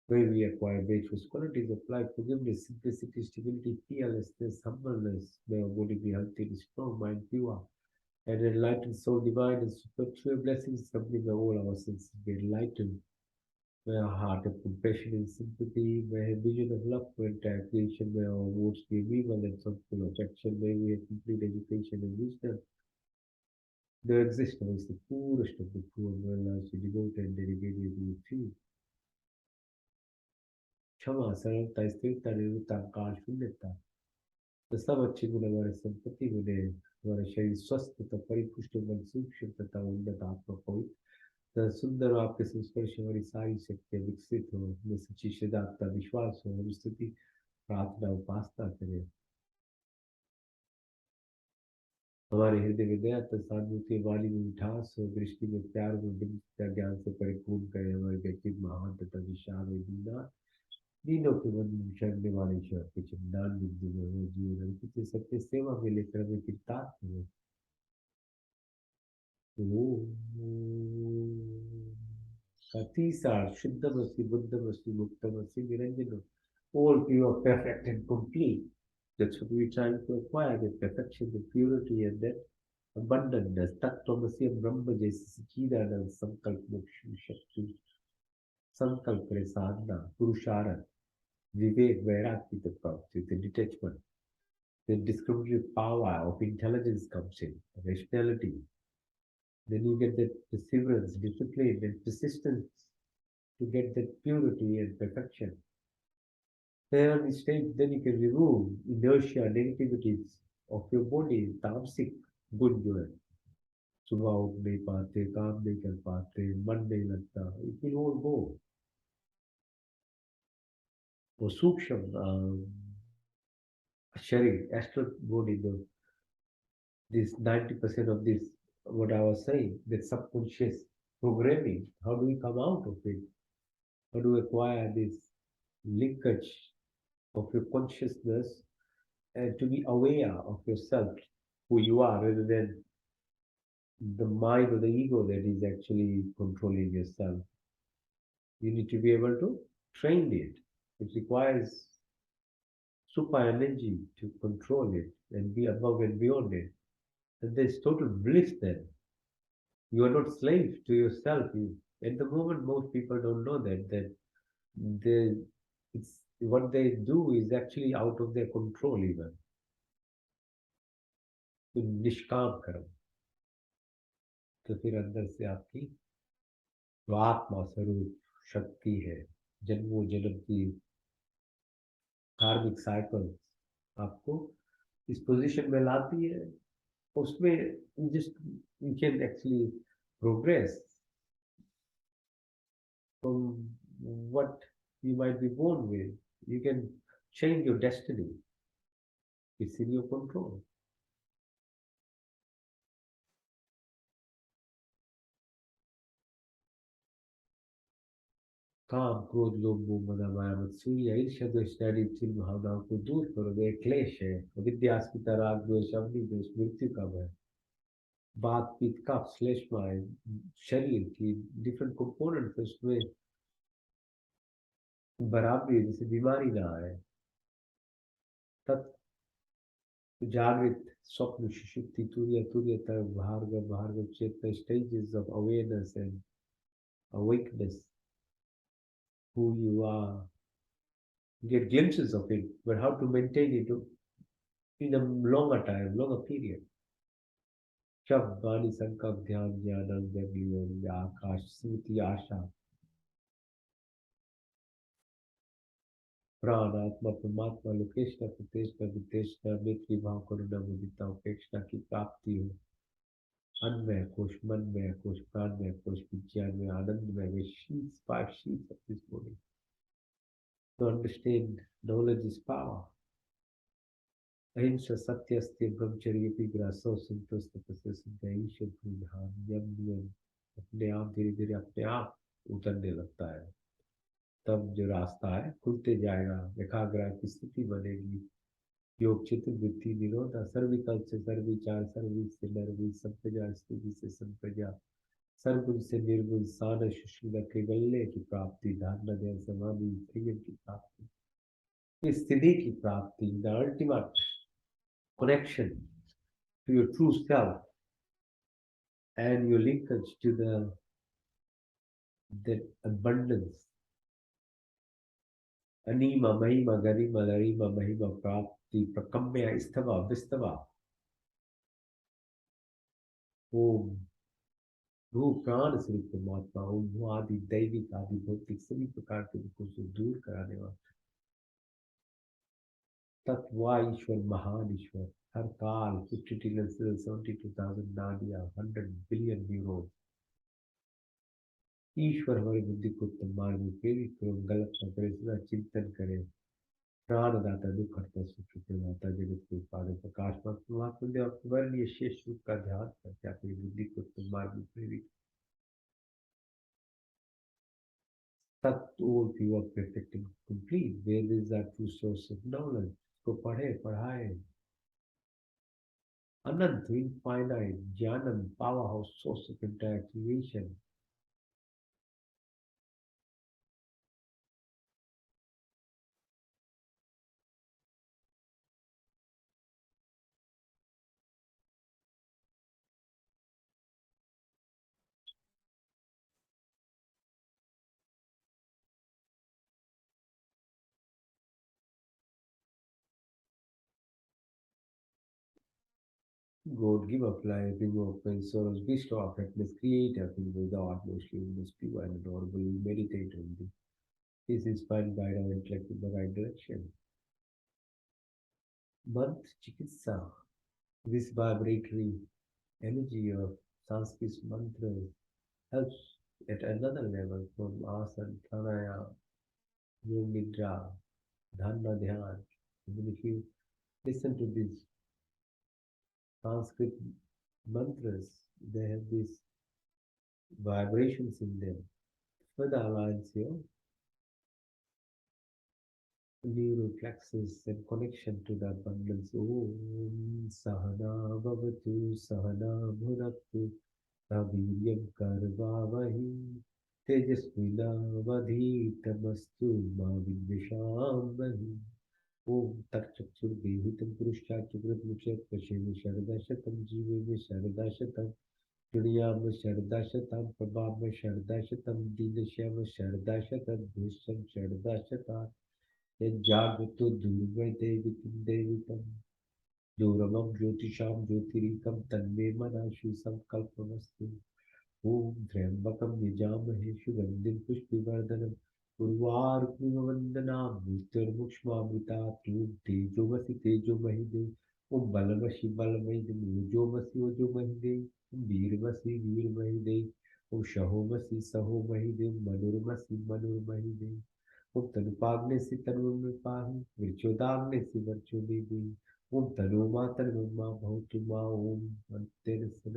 [SPEAKER 1] Where we acquire virtuous qualities of life, forgiveness, simplicity, stability, fearlessness, humbleness, may our body be healthy, strong, mind pure, and enlightened soul divine and supernatural blessings, something may all our senses be enlightened. May our heart have compassion and sympathy, may have vision of love for entire creation, may our words be vital and full of action, may we have complete education and wisdom. The existence is the poorest of the poor, well as we devote and dedicated to the few. क्षमा सरलता स्थिरता निरुता काल शून्यता, तो सब अच्छे गुण हमारे संपत्ति बने, हमारा शरीर स्वस्थ तथा परिपुष्ट मन सूक्ष्म तथा उन्नत आत्मा पवित्र सुंदर आपके संस्पर्श हमारी सारी शक्तियां विकसित हो, हमें सच्ची श्रद्धा विश्वास हो, हम स्तुति प्रार्थना उपासना करें। हमारे हृदय में दया तथा सहानुभूति, वाणी में मिठास हो, दृष्टि में प्यार में विद्या ज्ञान से परिपूर्ण करे, हमारे व्यक्तित्व महान तथा विशाल में दीना दीनों के मन में शरणने वाले ईश्वर के चिन्नान बिंदु में हो जीवन कितने सत्य सेवा में लेकर हमें कृतार्थ हो। तीसरा शुद्धमस्ति बुद्धमस्ति मुक्तमस्ति Niranjan, all pure, perfect and complete. That's what we're trying to acquire, the perfection, the purity and that abundantness, Tattvamasi Brahma जैसे सच्चिदानंद संकल्प मोक्ष शक्ति संकल्प करे साधना पुरुषार्थ vivek vairagya the प्राप्ति the detachment the discriminative power of intelligence comes in rationality then you get that perseverance discipline and persistence to get that purity and perfection third stage then you can remove inertia negativities of your body tamasic गुण जो है सुबह उठ नहीं पाते काम नहीं कर पाते मन नहीं लगता it will all go वो सूक्ष्म शरीर astral body the this 90% of this what I was saying that subconscious programming how do we come out of it how do we acquire this linkage of your consciousness and to be aware of yourself who you are rather than the mind or the ego that is actually controlling yourself you need to be able to train it it requires super energy to control it and be above and beyond it and there's total bliss then you are not slave to yourself. At the moment, most people don't know that they, it's what they do is actually out of their control even. तो निष्काम कर्म तो फिर अंदर से आपकी जो आत्मा स्वरूप शक्ति है जन्मों जन्म की कार्मिक साइकिल आपको इस पोजीशन में लाती है उसमें just you can actually progress from what you might be born with. You can change your destiny. It's in your control. काम क्रोध लोभ मोह मद माया मत्सर्य ईर्ष्या द्वेष आदि तीन भावनाओं को दूर करो वे क्लेश है विद्या अस्मिता राग द्वेष अग्नि द्वेष मृत्यु का भय बात पित्त कफ श्लेष्मा है शरीर की डिफरेंट कंपोनेंट्स उसमें बराबरी जैसे बीमारी ना आए तत् जागृत स्वप्न सुषुप्ति तुर्य तुर्यता भार्गव भार्गव चेतना stages of awareness and awakeness who you are get glimpses of it but how to maintain it in a longer time longer period शब्द वाणी संकल्प ध्यान ज्ञान अंग आकाश स्मृति आशा प्राण आत्मा परमात्मा लोकेशना प्रतिष्ठा विदेशना मैत्री भाव करुणा मुदिता उपेक्षना की प्राप्ति हो अन्वय कोश मनमय कोश प्राणमय कोश विज्ञानमय आनंदमय वे sheets five sheets of this body to understand knowledge is power अहिंसा सत्य अस्त्य ब्रह्मचर्य पिग्रा सौ संतोष तपस्या सिद्ध ईश्वर ध्यान यम नियम अपने आप धीरे धीरे अपने आप उतरने लगता है तब जो रास्ता है खुलते जाएगा एकाग्र की स्थिति बनेगी योग चित्र वृत्ति निरोधा सर्विकल से सर्विचार सर्विस से नर्वी संप्रजा स्थिति से संप्रजा सर्वगुण से निर्गुण सान सुशीला कैवल्य की प्राप्ति धारणा ध्यान समाधि संयम की प्राप्ति इस स्थिति की प्राप्ति the ultimate connection to your true self and your linkage to the abundance anima mahima garima larima mahima prapti prakamya istava vistava ओम भू प्राण स्वरूप परमात्मा ओम भू आदि दैविक आदि भौतिक सभी प्रकार के दुखों से दूर कराने वाला तत्वा ईश्वर महान ईश्वर हर काल 50 trillion cells 72,000 नाड़ियां 100 बिलियन न्यूरॉन ईश्वर हमारी बुद्धि को उत्तम मार्ग में प्रेरित करो गलत न करे सदा चिंतन करे प्राणदाता दुख हरता सुख प्रदाता जगत के उत्पादक प्रकाश परमात्मा देव वर्णीय शेष रूप का ध्यान करके अपनी बुद्धि को उत्तम मार्ग में प्रेरित तत्व pure perfect and complete where is the true source of knowledge को पढ़े पढ़ाए अनंत इनफाइनाइट ज्ञानम power house source of entire creation God, give up life, remove pain, sorrows, bestow happiness, create happiness without mostly must be and adorably meditate on this. Is inspired by our intellect in the right direction. Mantra Chikitsa, this vibratory energy of Sanskrit mantras helps at another level from asana, pranayam, yoga nidra, dhanna, dhyan. Even if you listen to these Sanskrit mantras, they have these vibrations in them. Further aligns your neural plexus and connection to the abundance. Om Sahana Bhavatu Sahana Bhunaktu Saviryam Karvavahi Tejasvinavadhitamastu Ma Vidvishambhahi Om Tarchaksurdehitam Purushachakratmuchat Pashemi Sharadashatam Jivemi Sharadashatam Duniyam Sharadashatam Prabham Sharadashatam Dinashyam Sharadashatam Bhusham Sharadashatam यज्जागृतो दुर्गते विपिन्देवितं दूरमं ज्योतिषां ज्योतिरिकं तन्मे मनाशु संकल्पमस्तु ॐ त्र्यम्बकं यजामहे सुगन्धिं पुष्टिवर्धनम् उर्वारुकमिवन्दनां मृत्युर्मुक्ष्मामृतात् तेजोमसि तेजोमहि दे ॐ बलमसि बलमहि दे ओजोमसि ओजोमहि दे ॐ वीरमसि वीरमहि दे ॐ सहोमसि सहोमहि दे मनुर्मसि मनुर्महि दे ओम तनुपाग्ने से तनु पाहि विरचोदाग्ने से वर्चो देवी ओम तनु मा भवतु मा ओम अंतरसन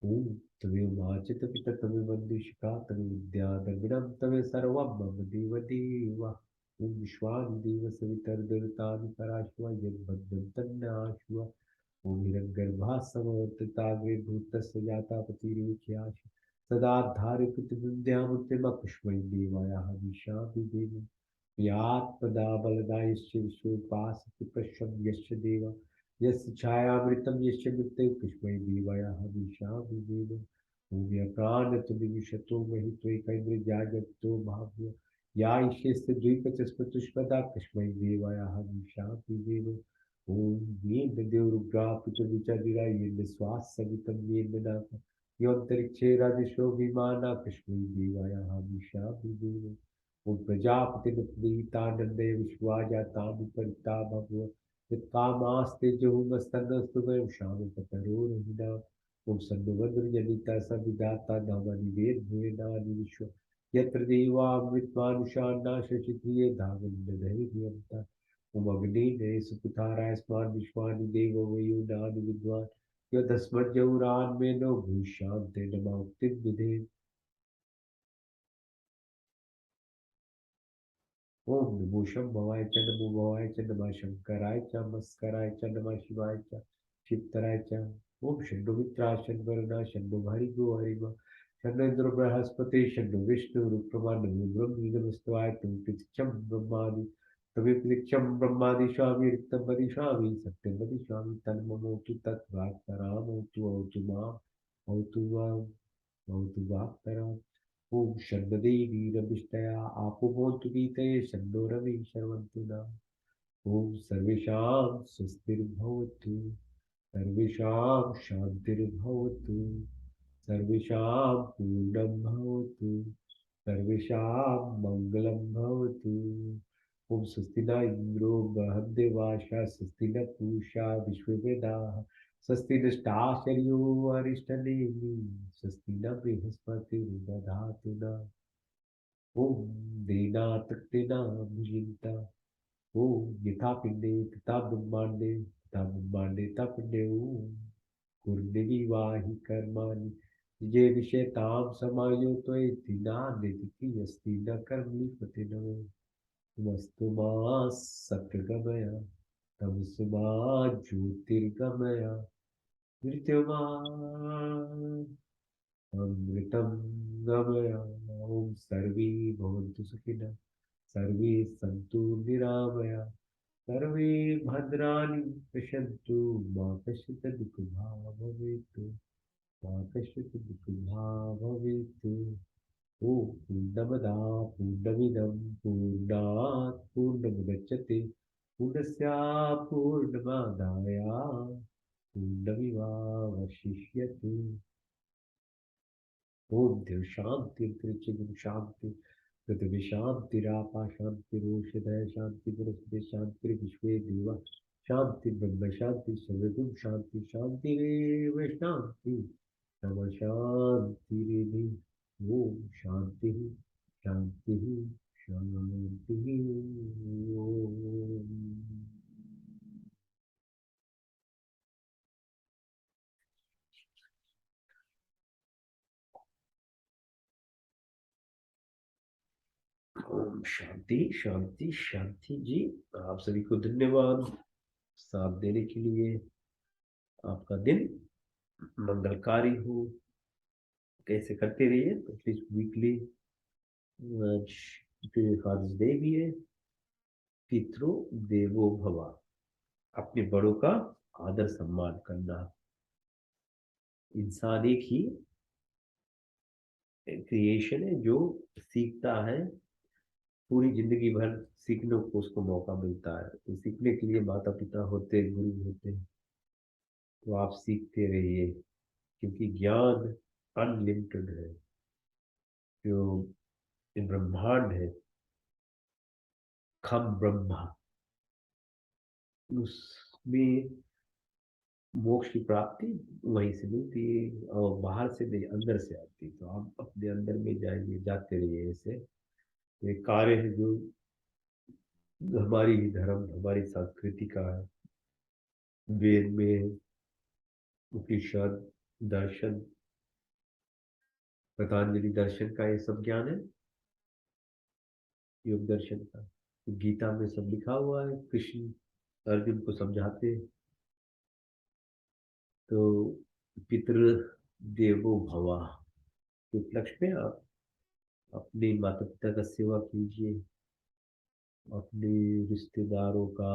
[SPEAKER 1] ओम तवे वाचित पिता तवे वंदिशिका तवे विद्या दर्विणम तवे सर्वम मम देव देवा ओम विश्वानि देव सवितर दुर्तानि पराश्वा यद भद्रं तन्नाश्वा ओम हिरण्यगर्भा समवर्तिताग्रे भूतस्य जाता पतिरेख्याश सदा धारितविद्यामुत्तिमकुष्मै देवायाः विशाभिदेव यात्पदा बलदायश्च विश्वोपासति पश्यं यश्च देव यस्य छायामृतं यस्य मृत्युः कुष्मै देवायाः विशाभिदेव ॐ यप्राणतुमिशतो महि त्वैकैन्द्रजागतो भाव्य या ईशेस्त द्विपचस्पतुष्पदा कस्मै देवायाः विशाभिदेव ॐ येन देवरुग्रापितविचरिरा येन स्वासवितं येन नाथ योऽन्तरिक्षे राजसो विमानाकस्मै देवायाः विशाभिदेव ॐ प्रजापतिर्प्रीतानन्दे विश्वाजातानि परिता भगव यत्कामास्ते जुहुमस्तनस्तु वयं शामपतरोरहिना ॐ सन्नुवद्रजनिता सविधाता नामानि वेद्भुवेनानि विश्व यत्र देवामृत्वानुशाना शशिक्रिये धावन्दधैर्यन्ता ॐ अग्निने सुपुताराय स्मान् विश्वानि देववयुनानि विद्वान् यतस्मज्जौरान्मेनो भूष्यान्ते नमोक्तिं विधे ओम नमो शंभवाय च नमो भवाय च नमः शंकराय च मस्कराय च नमः शिवाय च चित्तराय च ओम शंभु मित्रा शंभरना शंभु भरिगो हरिम शंभेन्द्र बृहस्पति शंभु विष्णु रुक्रमा नमो ब्रह्मी नमस्तवाय तुम प्रतीक्षम ब्रह्मादि तवे प्रतीक्षम ब्रह्मादि स्वामी रिक्तम वदिष्यामि सत्यम वदिष्यामि तन्ममोतु तत्वात्तरामोतु औतु मां औतु मां औतु वाक्तराम् ॐ षण्मदेवीरभिष्टया आपुबोधु गीते शन्नो रवि शर्वन्तु नः ॐ सर्वेषां स्वस्तिर्भवतु सर्वेषां शान्तिर्भवतु सर्वेषां पूर्णं भवतु सर्वेषां मङ्गलं भवतु ॐ स्वस्ति न इन्द्रो बृहद्देवाशा स्वस्ति न पूषा विश्ववेदाः स्वस्ति नष्टाशर्यो अरिष्टनेमि स्वस्ति न बृहस्पतिर्दधातु न ॐ देनातृप्तिना भुजिन्ता ॐ यथा पिण्डे तथा ब्रह्माण्डे तथा ब्रह्माण्डे तथा पिण्डे ॐ कुर्निर्वाहि कर्माणि ये विषयतां समायो त्वयि नान्यतिथि अस्ति न कर्मणि न नमस्तु मा सत्यगमय तमसु मा ज्योतिर्गमय मृत्युमामृतं गमय ॐ सर्वे भवन्तु सुखिनः सर्वे सन्तु निरामया सर्वे भद्राणि पश्यन्तु मा कश्चित् दुःखभाग् भवेत् मा कश्चित् दुःखभाग् भवेत् ॐ पूर्णमदा पूर्णमिदं पूर्णात् पूर्णमुदच्यते पूर्णस्य पूर्णमादाय पूर्णमेवावशिष्यते। ओम देव शांति त्रिचिगुण शांति पृथ्वी शांतिरापा शांतिरोषधय शांति बृहस्पति शांति विश्वे देवा शांति ब्रह्म शांति सर्वगुण शांति शांतिरेव शांति नम शांतिरेधि। ओम शांति शांति शांति। ओम। ओम शांति शांति शांति जी। आप सभी को धन्यवाद साथ देने के लिए। आपका दिन मंगलकारी हो, कैसे करते रहिए। एटलीस्ट वीकली फादर्स डे भी है। पितरो देवो भवा, अपने बड़ों का आदर सम्मान करना। इंसान एक ही क्रिएशन है जो सीखता है, पूरी जिंदगी भर सीखने को उसको मौका मिलता है। तो सीखने के लिए माता पिता होते हैं, गुरु होते हैं। तो आप सीखते रहिए, क्योंकि ज्ञान अनलिमिटेड है। जो ब्रह्मांड है, खम ब्रह्मा, उसमें मोक्ष की प्राप्ति वहीं से मिलती है और बाहर से नहीं, अंदर से आती है। तो आप अपने अंदर में जाइए, जाते रहिए। ऐसे ये कार्य है जो हमारी ही धर्म, हमारी संस्कृति का है। वेद में उपनिषद, दर्शन, पतंजलि दर्शन का ये सब ज्ञान है, योग दर्शन का। गीता में सब लिखा हुआ है, कृष्ण अर्जुन को समझाते हैं। तो पितृ देवो भवा के उपलक्ष्य में आप अपने माता पिता का सेवा कीजिए, अपने रिश्तेदारों का,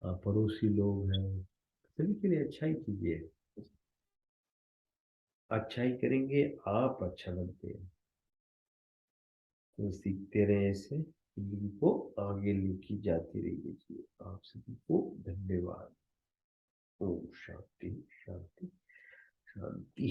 [SPEAKER 1] पड़ोसी लोग हैं, सभी के लिए अच्छाई कीजिए। अच्छाई करेंगे आप, अच्छा बनते हैं। तो सीखते रहे, ऐसे जिंदगी को आगे लेके जाती रहिए। आप सभी को धन्यवाद। ओम शांति शांति शांति।